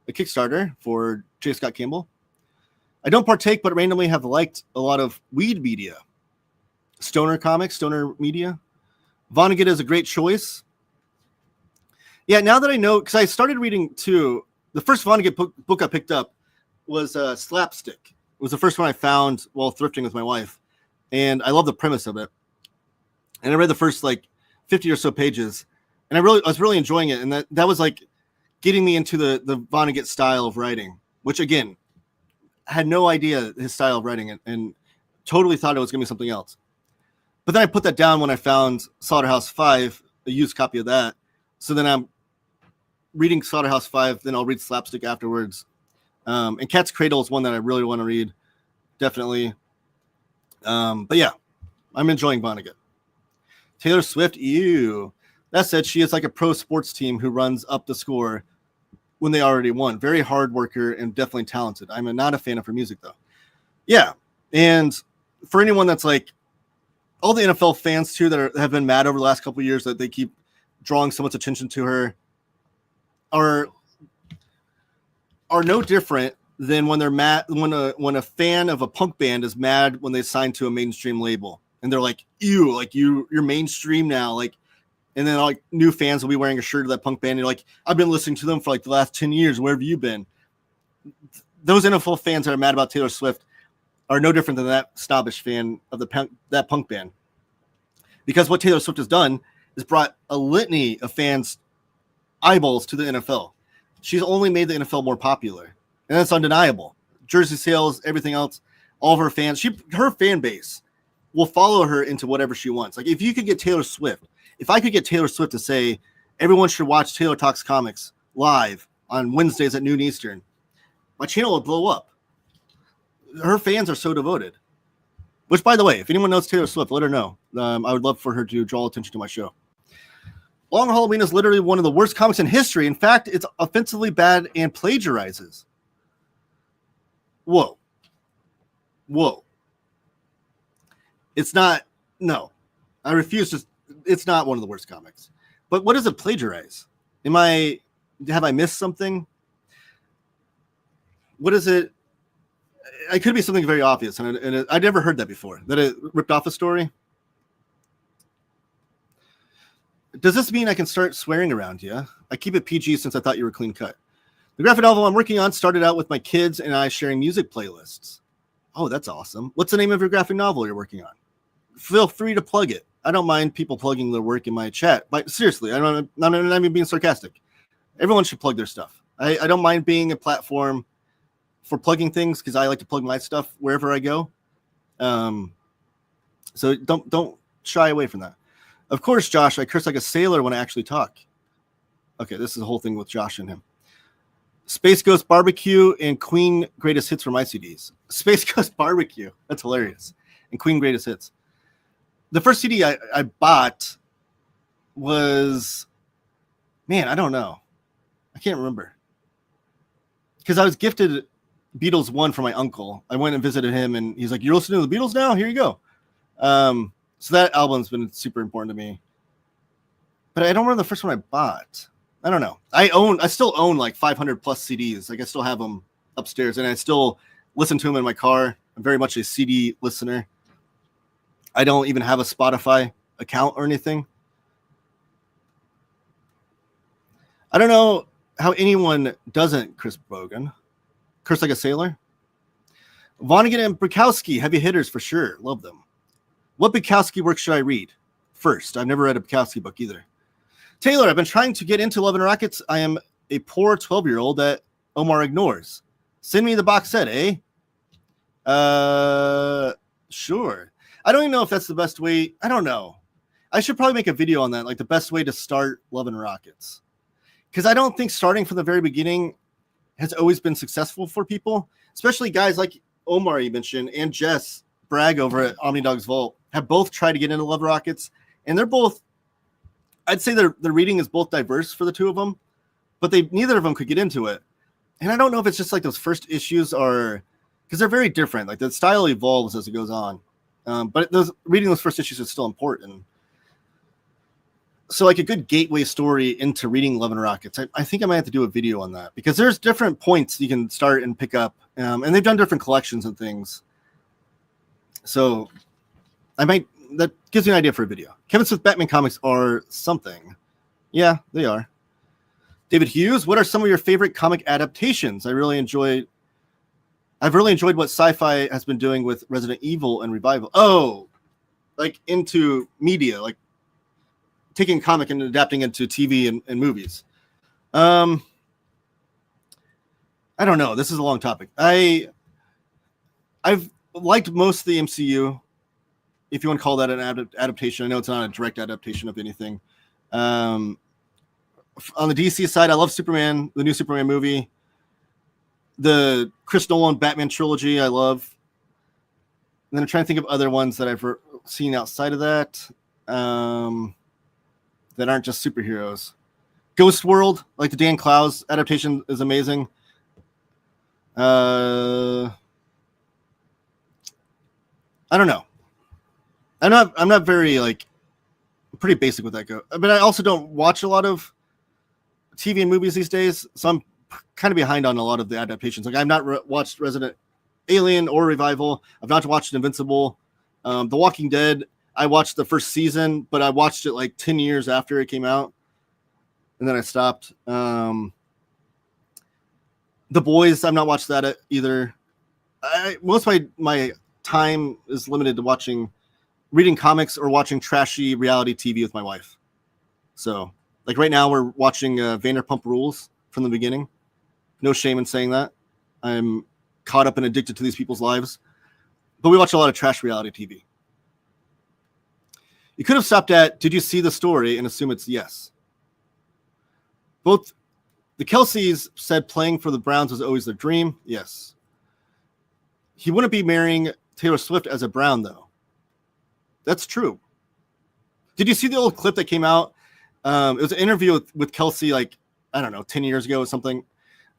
a Kickstarter for J. Scott Campbell. I don't partake, but randomly have liked a lot of weed media. Stoner comics, stoner media. Vonnegut is a great choice. Yeah, now that I know, because I started reading too, the first Vonnegut book I picked up was Slapstick. It was the first one I found while thrifting with my wife. And I love the premise of it. and I read the first like 50 or so pages, and I was really enjoying it, and that was like getting me into the Vonnegut style of writing, which again, I had no idea his style of writing, and totally thought it was gonna be something else. But then I put that down when I found Slaughterhouse 5, a used copy of that. So then I'm reading Slaughterhouse 5, then I'll read Slapstick afterwards. And Cat's Cradle is one that I really want to read, definitely. But yeah, I'm enjoying Vonnegut. Taylor Swift, ew. That said, she is like a pro sports team who runs up the score when they already won. Very hard worker and definitely talented. I'm not a fan of her music, though. Yeah, and for anyone that's like, all the NFL fans, too, that have been mad over the last couple of years that they keep drawing so much attention to her are no different than when they're mad when a fan of a punk band is mad when they sign to a mainstream label and they're like, ew, like you're mainstream now, like, and then like new fans will be wearing a shirt of that punk band and you're like, I've been listening to them for like the last 10 years, where have you been? Those NFL fans that are mad about Taylor Swift are no different than that snobbish fan of that punk band, because what Taylor Swift has done is brought a litany of fans' eyeballs to the NFL. She's only made the NFL more popular, and that's undeniable. Jersey sales, everything else, all of her fans, her fan base will follow her into whatever she wants. Like if you could get Taylor Swift, if I could get Taylor Swift to say everyone should watch Taylor Talks Comics live on Wednesdays at noon Eastern, my channel would blow up. Her fans are so devoted. Which, by the way, if anyone knows Taylor Swift, let her know. I would love for her to draw attention to my show. Long Halloween is literally one of the worst comics in history. In fact, it's offensively bad and plagiarizes. Whoa. It's not. No. I refuse to. It's not one of the worst comics. But what does it plagiarize? Have I missed something? What is it? It could be something very obvious, and I'd never heard that before, that it ripped off a story. Does this mean I can start swearing around you? I keep it PG since I thought you were clean cut. The graphic novel I'm working on started out with my kids and I sharing music playlists. Oh, that's awesome. What's the name of your graphic novel you're working on? Feel free to plug it. I don't mind people plugging their work in my chat, but seriously, I'm not even being sarcastic. Everyone should plug their stuff. I don't mind being a platform for plugging things because I like to plug my stuff wherever I go. So don't shy away from that. Of course, Josh, I curse like a sailor when I actually talk. Okay, this is the whole thing with Josh and him. Space Ghost Barbecue and Queen Greatest Hits for my CDs. Space Ghost Barbecue. That's hilarious. And Queen Greatest Hits. The first CD I bought was, man, I don't know. I can't remember. Because I was gifted Beatles 1 from my uncle. I went and visited him, and he's like, "You're listening to the Beatles now? Here you go." So that album's been super important to me. But I don't remember the first one I bought. I don't know. I still own like 500 plus CDs. Like I still have them upstairs, and I still listen to them in my car. I'm very much a CD listener. I don't even have a Spotify account or anything. I don't know how anyone doesn't, Chris Bogan. Curse like a sailor. Vonnegut and Bukowski, heavy hitters for sure. Love them. What Bukowski work should I read first? I've never read a Bukowski book either. Taylor, I've been trying to get into Love and Rockets. I am a poor 12-year-old that Omar ignores. Send me the box set, eh? Sure. I don't even know if that's the best way. I don't know. I should probably make a video on that, like the best way to start Love and Rockets. Because I don't think starting from the very beginning has always been successful for people, especially guys like Omar you mentioned and Jess Bragg over at Omnidog's Vault have both tried to get into Love Rockets, and they're both, I'd say their reading is both diverse for the two of them, but neither of them could get into it. And I don't know if it's just like those first issues are, because they're very different. Like the style evolves as it goes on, but reading those first issues is still important. So like a good gateway story into reading Love and Rockets, I think I might have to do a video on that, because there's different points you can start and pick up, and they've done different collections and things. So that gives me an idea for a video. Kevin Smith Batman comics are something. Yeah, they are. David Hughes, what are some of your favorite comic adaptations? I've really enjoyed what Sci-Fi has been doing with Resident Evil and Revival. Oh, like into media, like taking comic and adapting into TV and movies. I don't know. This is a long topic. I've liked most of the MCU, if you want to call that an adaptation. I know it's not a direct adaptation of anything. On the DC side, I love Superman, the new Superman movie. The Chris Nolan Batman trilogy, I love. And then I'm trying to think of other ones that I've seen outside of that that aren't just superheroes. Ghost World, like the Dan Clowes adaptation, is amazing. I don't know. I'm not very like pretty basic with that go. But I also don't watch a lot of TV and movies these days, so I'm kind of behind on a lot of the adaptations. Like I've not watched Resident Alien or Revival. I've not watched Invincible. The Walking Dead, I watched the first season, but I watched it like 10 years after it came out, and then I stopped. The Boys, I've not watched that either. Most of my time is limited to reading comics or watching trashy reality TV with my wife. So, like right now, we're watching Vanderpump Rules from the beginning. No shame in saying that. I'm caught up and addicted to these people's lives. But we watch a lot of trash reality TV. You could have stopped at, did you see the story, and assume it's yes. Both the Kelseys said playing for the Browns was always their dream. Yes. He wouldn't be marrying Taylor Swift as a Brown, though. That's true. Did you see the old clip that came out? It was an interview with Kelsey, like, I don't know, 10 years ago or something.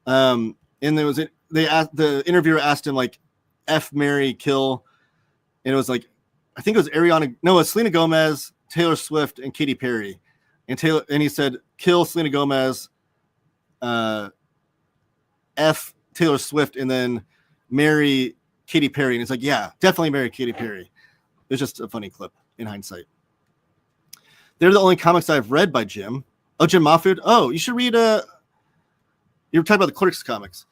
And the interviewer asked him, like, F, marry, kill. And it was like, I think it was it was Selena Gomez, Taylor Swift, and Katy Perry. And he said, kill Selena Gomez, F Taylor Swift, and then marry Katy Perry. And it's like, yeah, definitely marry Katy Perry. It's just a funny clip in hindsight. They're the only comics I've read by Jim. Oh, Jim Mahfood. Oh, you should read. You were talking about the Clerks comics.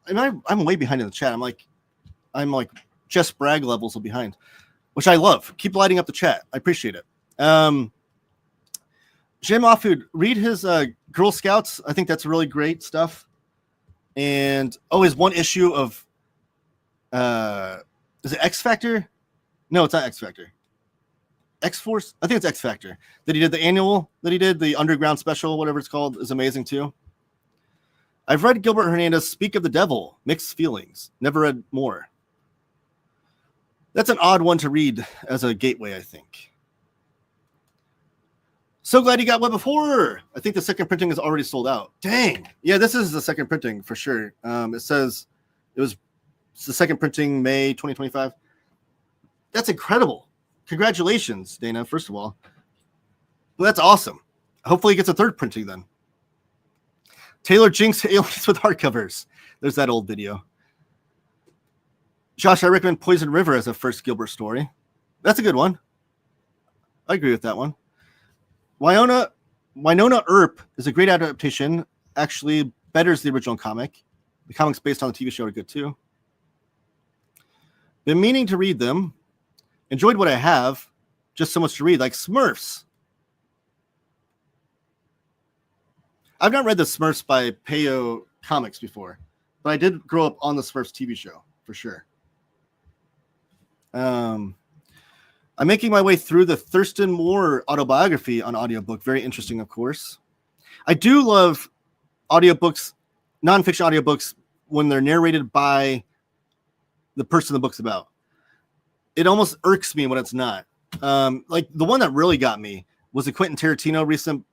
I'm way behind in the chat. I'm like Jess Bragg levels of behind, which I love. Keep lighting up the chat. I appreciate it. Jim Mahfood, read his Girl Scouts. I think that's really great stuff. And his one issue of is it X Factor? No, it's not X Factor. X-Force? I think it's X Factor. That he did the annual that he did, the underground special, whatever it's called, is amazing too. I've read Gilbert Hernandez Speak of the Devil, Mixed Feelings. Never read more. That's an odd one to read as a gateway, I think. So glad you got Web of Horror. I think the second printing is already sold out. Dang. Yeah, this is the second printing for sure. It says it's the second printing May 2025. That's incredible. Congratulations, Dana, first of all. Well, that's awesome. Hopefully it gets a third printing then. Taylor Jinx aliens with hardcovers. There's that old video. Josh, I recommend Poison River as a first Gilbert story. That's a good one. I agree with that one. Winona Earp is a great adaptation. Actually betters the original comic. The comics based on the TV show are good too. Been meaning to read them. Enjoyed what I have. Just so much to read, like Smurfs. I've not read the Smurfs by Peyo Comics before, but I did grow up on the Smurfs TV show for sure. I'm making my way through the Thurston Moore autobiography on audiobook. Very interesting, of course. I do love audiobooks, nonfiction audiobooks, when they're narrated by the person the book's about. It almost irks me when it's not. Like the one that really got me was the Quentin Tarantino recent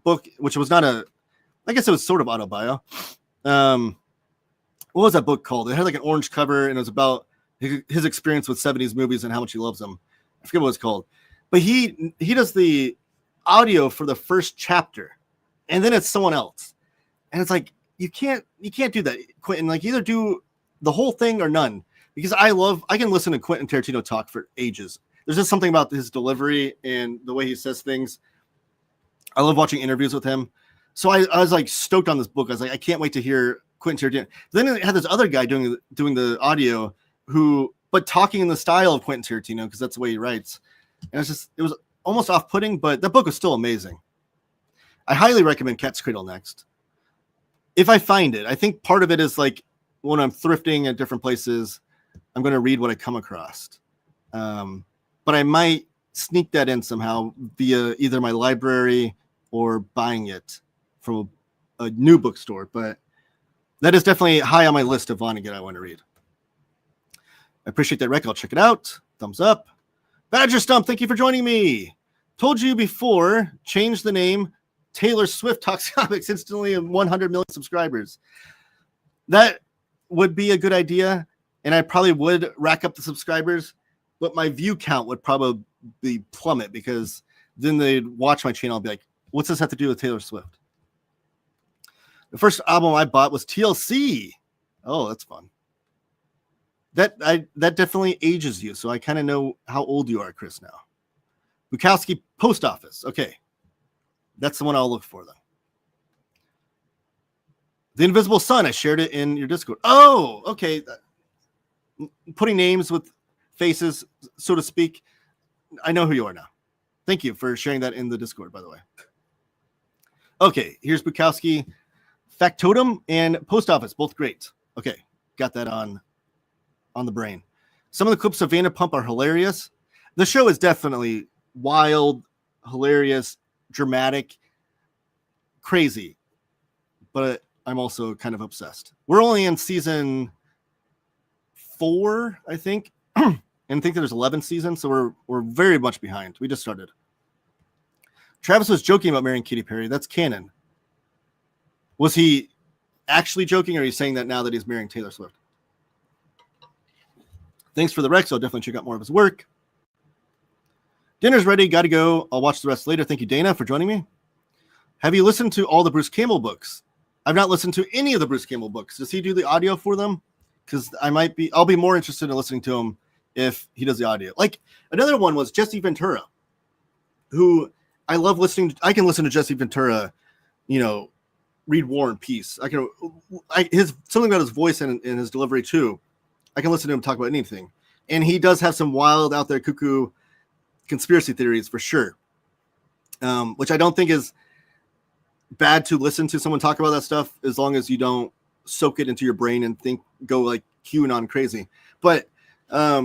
book, which was not I guess it was sort of autobio. What was that book called? It had like an orange cover, and it was about his experience with 70s movies and how much he loves them. I forget what it's called. But he does the audio for the first chapter, and then it's someone else. And it's like, you can't do that, Quentin. Like, either do the whole thing or none. Because I can listen to Quentin Tarantino talk for ages. There's just something about his delivery and the way he says things. I love watching interviews with him. So I was like stoked on this book. I was like, I can't wait to hear Quentin Tarantino. Then it had this other guy doing the audio but talking in the style of Quentin Tarantino, because that's the way he writes. And it was almost off-putting, but the book was still amazing. I highly recommend Cat's Cradle next. If I find it, I think part of it is like when I'm thrifting at different places, I'm going to read what I come across. But I might sneak that in somehow via either my library or buying it from a new bookstore. But that is definitely high on my list of Vonnegut I want to read. I appreciate that rec. I'll check it out. Thumbs up. Badger Stump, thank you for joining me. Told you before, change the name. Taylor Swift Talks Comics instantly and 100 million subscribers. That would be a good idea, and I probably would rack up the subscribers, but my view count would probably plummet because then they'd watch my channel and be like, what's this have to do with Taylor Swift? The first album I bought was TLC. Oh, that's fun. That definitely ages you, so I kind of know how old you are, Chris, now. Bukowski Post Office. Okay. That's the one I'll look for, though. The Invisible Sun. I shared it in your Discord. Oh, okay. Putting names with faces, so to speak. I know who you are now. Thank you for sharing that in the Discord, by the way. Okay, here's Bukowski. Factotum and Post Office, both great. Okay, got that on the brain. Some of the clips of Vanderpump are hilarious. The show is definitely wild, hilarious, dramatic, crazy, but I'm also kind of obsessed. We're only in season 4, I think, and I think there's 11 seasons, so we're very much behind. We just started. Travis was joking about marrying Katy Perry. That's canon. Was he actually joking, or are you saying that now that he's marrying Taylor Swift? Thanks for the Rex. I'll definitely check out more of his work. Dinner's ready. Got to go. I'll watch the rest later. Thank you, Dana, for joining me. Have you listened to all the Bruce Campbell books? I've not listened to any of the Bruce Campbell books. Does he do the audio for them? Because I'll be more interested in listening to him if he does the audio. Like another one was Jesse Ventura, who I love listening to. I can listen to Jesse Ventura, read War and Peace. Something about his voice and his delivery too. I can listen to him talk about anything. And he does have some wild out there cuckoo conspiracy theories for sure. Which I don't think is bad to listen to someone talk about that stuff as long as you don't soak it into your brain and go like QAnon crazy. But I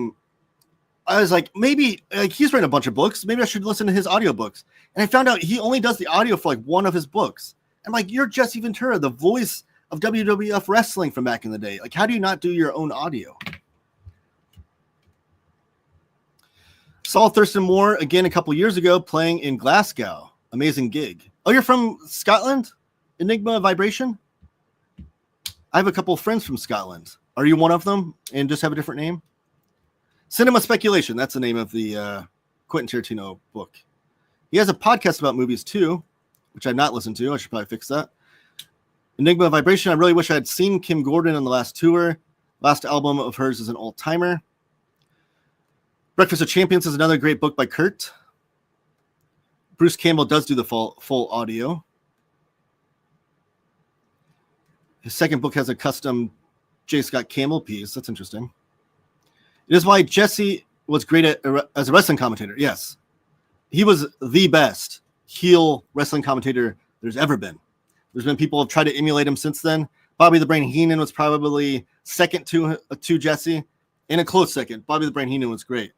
was like, maybe he's written a bunch of books. Maybe I should listen to his audiobooks. And I found out he only does the audio for like one of his books. I'm like, you're Jesse Ventura, the voice of WWF wrestling from back in the day. Like, how do you not do your own audio? Saw Thurston Moore again a couple years ago playing in Glasgow. Amazing gig. Oh, you're from Scotland? Enigma Vibration? I have a couple of friends from Scotland. Are you one of them and just have a different name? Cinema Speculation. That's the name of the Quentin Tarantino book. He has a podcast about movies too, which I've not listened to. I should probably fix that. Enigma Vibration. I really wish I had seen Kim Gordon on the last tour. Last album of hers is an all-timer. Breakfast of Champions is another great book by Kurt. Bruce Campbell does do the full audio. His second book has a custom J. Scott Campbell piece. That's interesting. It is why Jesse was great as a wrestling commentator. Yes. He was the best heel wrestling commentator there's ever been. There's been people who have tried to emulate him since then. Bobby the Brain Heenan was probably second to Jesse. In a close second. Bobby the Brain Heenan was great.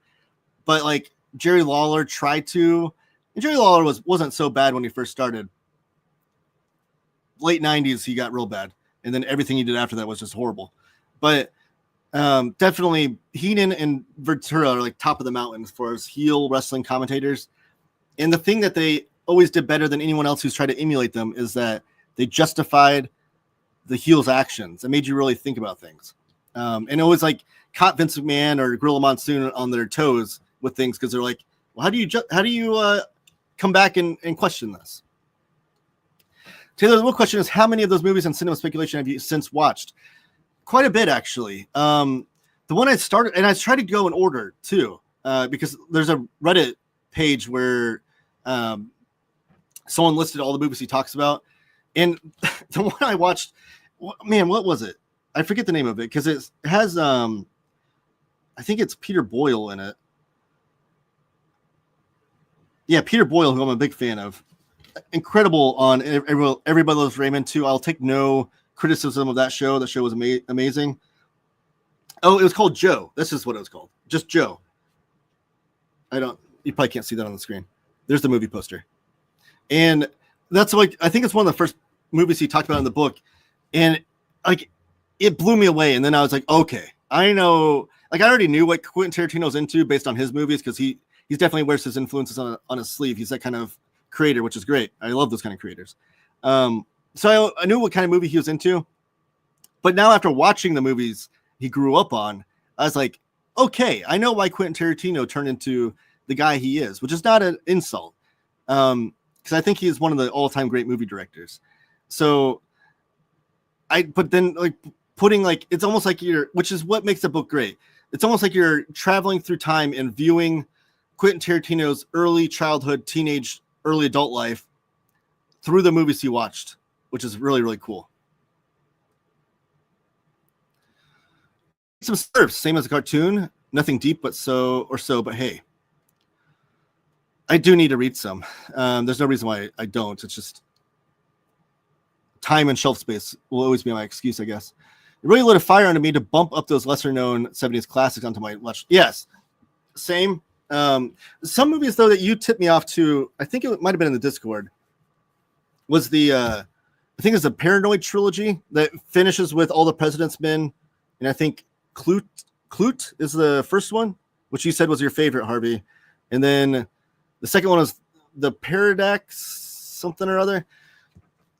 But like Jerry Lawler tried to, and Jerry Lawler wasn't so bad when he first started. Late 90s, he got real bad. And then everything he did after that was just horrible. But definitely Heenan and Ventura are like top of the mountain as far as heel wrestling commentators. And the thing that they always did better than anyone else who's tried to emulate them is that they justified the heel's actions. It made you really think about things. And it was like caught Vince McMahon or Gorilla Monsoon on their toes with things because they're like, well, how do you come back and question this? Taylor, the real question is, how many of those movies and Cinema Speculation have you since watched? Quite a bit, actually. The one I started, and I tried to go in order too, because there's a Reddit page where someone listed all the movies he talks about. And the one I watched, man, what was it? I forget the name of it because it has, I think it's Peter Boyle in it. Yeah, Peter Boyle, who I'm a big fan of, incredible on Everybody Loves Raymond too. I'll take no criticism of that show. That show was amazing. Oh, it was called Joe. This is what it was called. Just Joe. You probably can't see that on the screen. There's the movie poster. And that's like, I think it's one of the first movies he talked about in the book. And like, it blew me away. And then I was like, okay, I know, like I already knew what Quentin Tarantino's into based on his movies. Cause he's definitely wears his influences on his sleeve. He's that kind of creator, which is great. I love those kind of creators. So I knew what kind of movie he was into, but now after watching the movies he grew up on, I was like, okay, I know why Quentin Tarantino turned into the guy he is, which is not an insult. Because I think he's one of the all-time great movie directors. So but then like putting like, it's almost like which is what makes the book great. It's almost like you're traveling through time and viewing Quentin Tarantino's early childhood, teenage, early adult life through the movies he watched, which is really, really cool. Some surfs, same as a cartoon, nothing deep, but hey, I do need to read some. There's no reason why I don't. It's just time and shelf space will always be my excuse, I guess. It really lit a fire under me to bump up those lesser known 70s classics onto my watch. Yes, same. Some movies though that you tipped me off to, I think it might have been in the Discord, was I think it's the Paranoid trilogy that finishes with All the President's Men, and I think Clute is the first one, which you said was your favorite, Harvey, and then the second one was the Paradox something or other.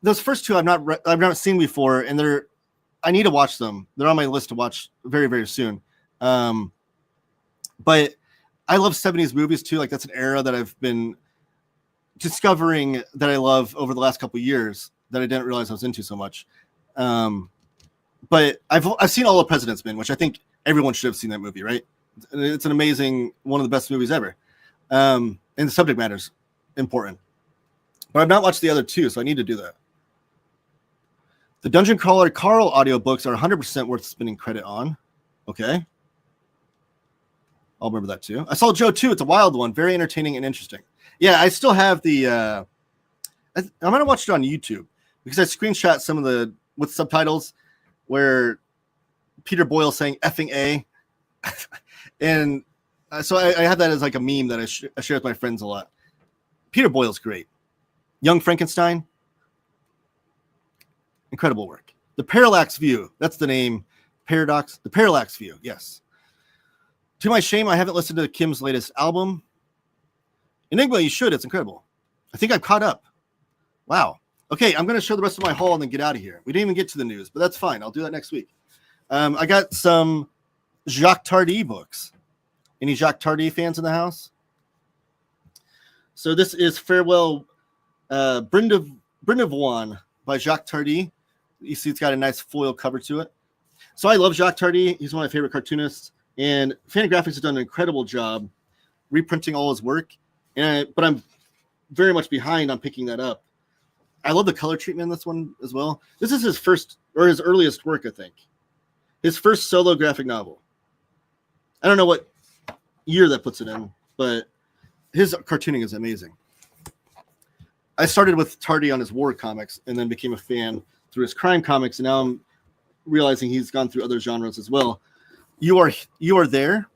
Those first two I've not seen before, and I need to watch them. They're on my list to watch very, very soon. But I love 70s movies too. Like that's an era that I've been discovering that I love over the last couple of years that I didn't realize I was into so much. But I've seen All the President's Men, which I think everyone should have seen that movie, right? It's an amazing, one of the best movies ever. And the subject matter's important. But I've not watched the other two, so I need to do that. The Dungeon Crawler Carl audiobooks are 100% worth spending credit on. Okay. I'll remember that too. I saw Joe too. It's a wild one. Very entertaining and interesting. Yeah, I still have the... I'm going to watch it on YouTube because I screenshot some of the... with subtitles where Peter Boyle saying effing A. And so I have that as like a meme that I share with my friends a lot. Peter Boyle's great. Young Frankenstein. Incredible work. The Parallax View. That's the name. Paradox. The Parallax View. Yes. To my shame, I haven't listened to Kim's latest album. Enigma, you should. It's incredible. I think I've caught up. Wow. Okay, I'm going to show the rest of my haul and then get out of here. We didn't even get to the news, but that's fine. I'll do that next week. I got some Jacques Tardy books. Any Jacques Tardy fans in the house? So this is Farewell Brindavoine by Jacques Tardy. You see it's got a nice foil cover to it. So I love Jacques Tardy. He's one of my favorite cartoonists. And Fantagraphics has done an incredible job reprinting all his work. But I'm very much behind on picking that up. I love the color treatment in this one as well. This is his first or his earliest work, I think. His first solo graphic novel. I don't know what year that puts it in, but his cartooning is amazing. I started with Tardy on his war comics and then became a fan through his crime comics, and now I'm realizing he's gone through other genres as well. You are there.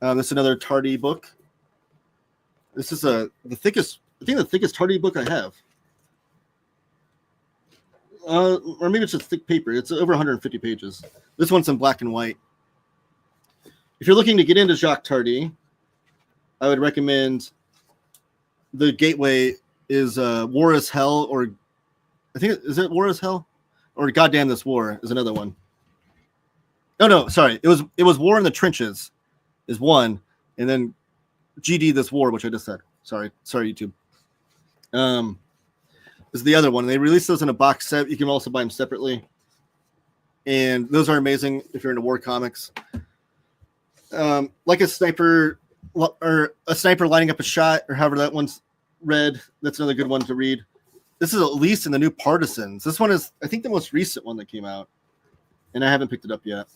This is another Tardy book. This is the thickest Tardy book I have. Or maybe it's just thick paper. It's over 150 pages. This one's in black and white. If you're looking to get into Jacques Tardy, I would recommend the gateway is War is Hell, or I think is it War is Hell, or Goddamn This War is another one. No, sorry. It was War in the Trenches is one, and then GD This War, which I just said. Sorry, YouTube. Is the other one. They released those in a box set. You can also buy them separately. And those are amazing if you're into war comics. Like a sniper lining up a shot, or however that one's read. That's another good one to read. This is at least in the new Partisans. This one is, I think, the most recent one that came out. And I haven't picked it up yet.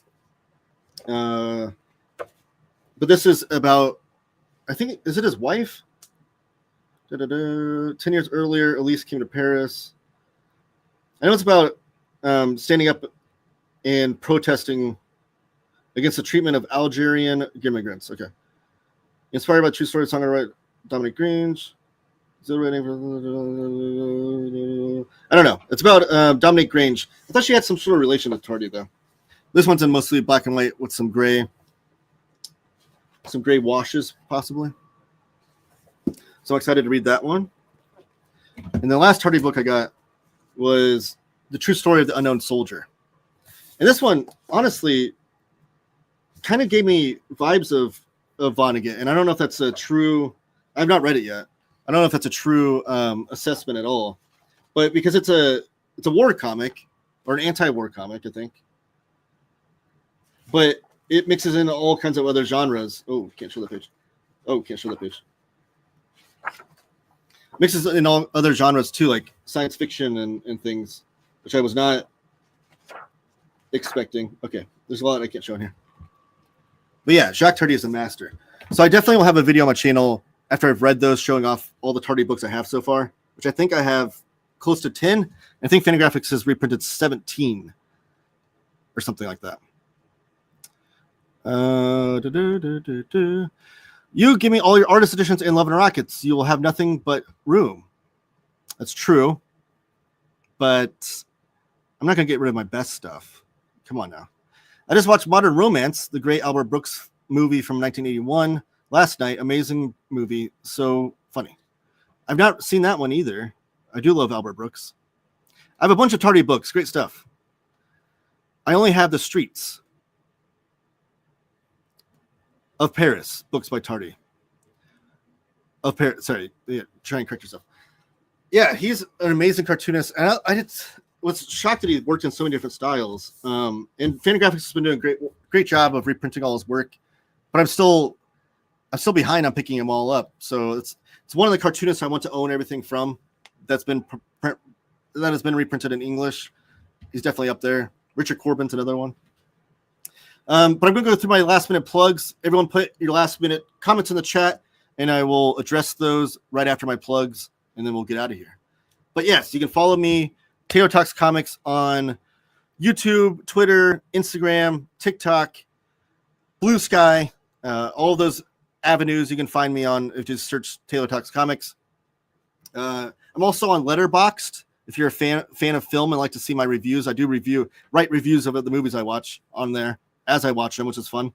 But this is about, I think, is it his wife? 10 years earlier, Elise came to Paris. I know it's about standing up and protesting against the treatment of Algerian immigrants. Okay. Inspired by true story songwriter Dominic Grange. I don't know. It's about Dominic Grange. I thought she had some sort of relation to Tardy, though. This one's in mostly black and white with some gray washes, possibly. So I'm excited to read that one. And the last Tardy book I got was The True Story of the Unknown Soldier. And this one, honestly, kind of gave me vibes of Vonnegut. And I don't know if that's a true... I've not read it yet. I don't know if that's a true assessment at all. But because it's a war comic, or an anti-war comic, I think. But it mixes in all kinds of other genres. Oh, can't show the page. Mixes in all other genres too, like science fiction and things, which I was not expecting. Okay, there's a lot I can't show in here. But yeah, Jacques Tardy is a master. So I definitely will have a video on my channel after I've read those, showing off all the Tardy books I have so far, which I think I have close to 10. I think Fantagraphics has reprinted 17 or something like that. You give me all your artist editions in Love and Rockets, you will have nothing but room. That's true, but I'm not going to get rid of my best stuff. Come on now. I just watched Modern Romance, the great Albert Brooks movie from 1981, last night. Amazing movie. So funny. I've not seen that one either. I do love Albert Brooks. I have a bunch of Tardy books. Great stuff. I only have The Streets of Paris, books by Tardy. Of Paris, sorry, yeah, try and correct yourself. Yeah, he's an amazing cartoonist, and I was shocked that he worked in so many different styles. And Fantagraphics has been doing a great job of reprinting all his work, but I'm still behind on picking them all up. So it's one of the cartoonists I want to own everything from. That has been reprinted in English. He's definitely up there. Richard Corbin's another one. But I'm going to go through my last minute plugs. Everyone put your last minute comments in the chat, and I will address those right after my plugs, and then we'll get out of here. But yes, you can follow me, Taylor Talks Comics, on YouTube, Twitter, Instagram, TikTok, Bluesky, all of those avenues you can find me on if you just search Taylor Talks Comics. I'm also on Letterboxd. If you're a fan of film and like to see my reviews, I do write reviews of the movies I watch on there as I watch them, which is fun.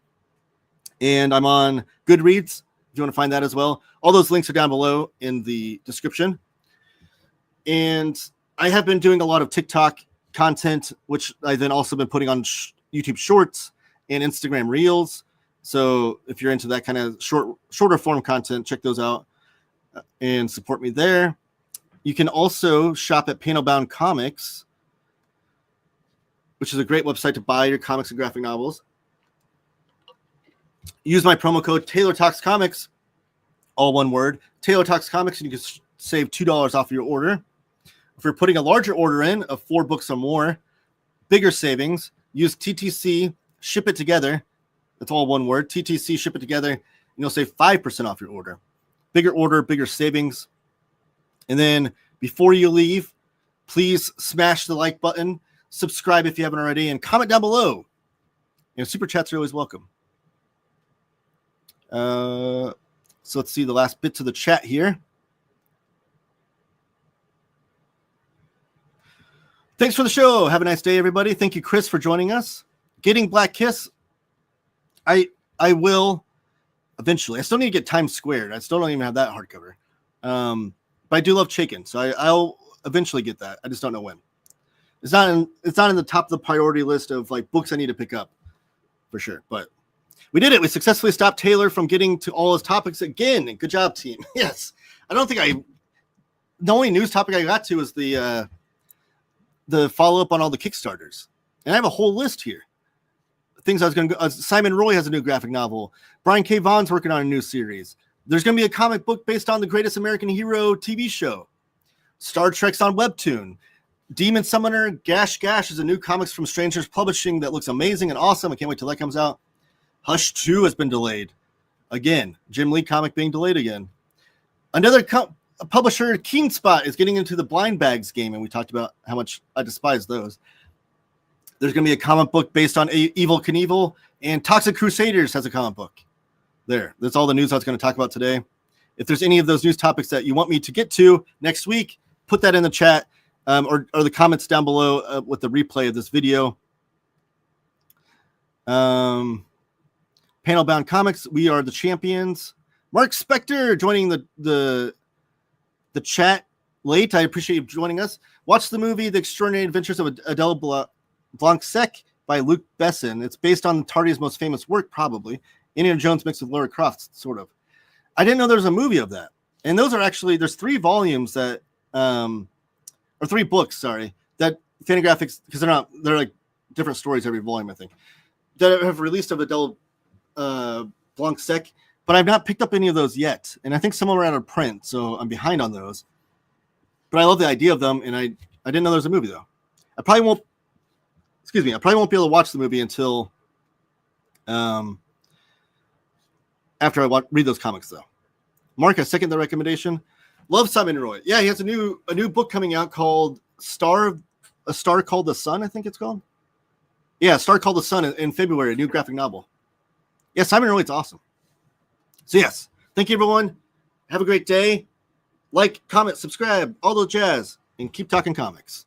And I'm on Goodreads, if you want to find that as well. All those links are down below in the description. And I have been doing a lot of TikTok content, which I then also been putting on YouTube Shorts and Instagram Reels. So if you're into that kind of shorter form content, check those out and support me there. You can also shop at Panelbound Comics, which is a great website to buy your comics and graphic novels. Use my promo code Taylor Talks Comics, all one word, Taylor Talks Comics, and you can save $2 off your order. If you're putting a larger order in of 4 books or more, bigger savings. Use TTC, ship it together. That's all one word. TTC, ship it together, and you'll save 5% off your order. Bigger order, bigger savings. And then before you leave, please smash the like button, subscribe if you haven't already, and comment down below. Super chats are always welcome. So let's see the last bits of the chat here. Thanks for the show. Have a nice day, everybody. Thank you, Chris, for joining us. Getting Black Kiss. I will eventually. I still need to get Times Squared. I still don't even have that hardcover. But I do love Chaikin, so I'll eventually get that. I just don't know when. It's not in the top of the priority list of like books I need to pick up for sure. But we did it. We successfully stopped Taylor from getting to all his topics again. Good job, team. Yes. I don't think the only news topic I got to was the follow-up on all the Kickstarters. And I have a whole list here. Things I was going to go. Simon Roy has a new graphic novel. Brian K. Vaughan's working on a new series. There's going to be a comic book based on the Greatest American Hero TV show. Star Trek's on Webtoon. Demon Summoner Gash Gash is a new comics from Strangers Publishing that looks amazing and awesome. I can't wait till that comes out. Hush 2 has been delayed. Again, Jim Lee comic being delayed again. Another publisher Keenspot is getting into the blind bags game, and we talked about how much I despise those. There's going to be a comic book based on Evil Knievel, and Toxic Crusaders has a comic book. That's all the news I was going to talk about today. If there's any of those news topics that you want me to get to next week, put that in the chat or the comments down below with the replay of this video. Panel Bound Comics, we are the champions. Mark Spector joining the chat late. I appreciate you joining us. Watch the movie The Extraordinary Adventures of Adele Blanc-Sec by Luc Besson. It's based on Tardy's most famous work, probably. Indiana Jones mixed with Lara Croft, sort of. I didn't know there was a movie of that. And those are actually, there's 3 volumes that, or 3 books, sorry, that Fantagraphics, because they're like different stories every volume, I think, that have released of Adele Blanc-Sec, but I've not picked up any of those yet. And I think some of them are out of print, so I'm behind on those. But I love the idea of them, and I didn't know there was a movie, though. I probably won't be able to watch the movie until after I read those comics, though. Mark, I second the recommendation. Love Simon Roy. Yeah, he has a new book coming out called A Star Called the Sun, I think it's called. Yeah, A Star Called the Sun in February, a new graphic novel. Yeah, Simon Roy's awesome. So yes, thank you, everyone. Have a great day. Like, comment, subscribe, all those jazz, and keep talking comics.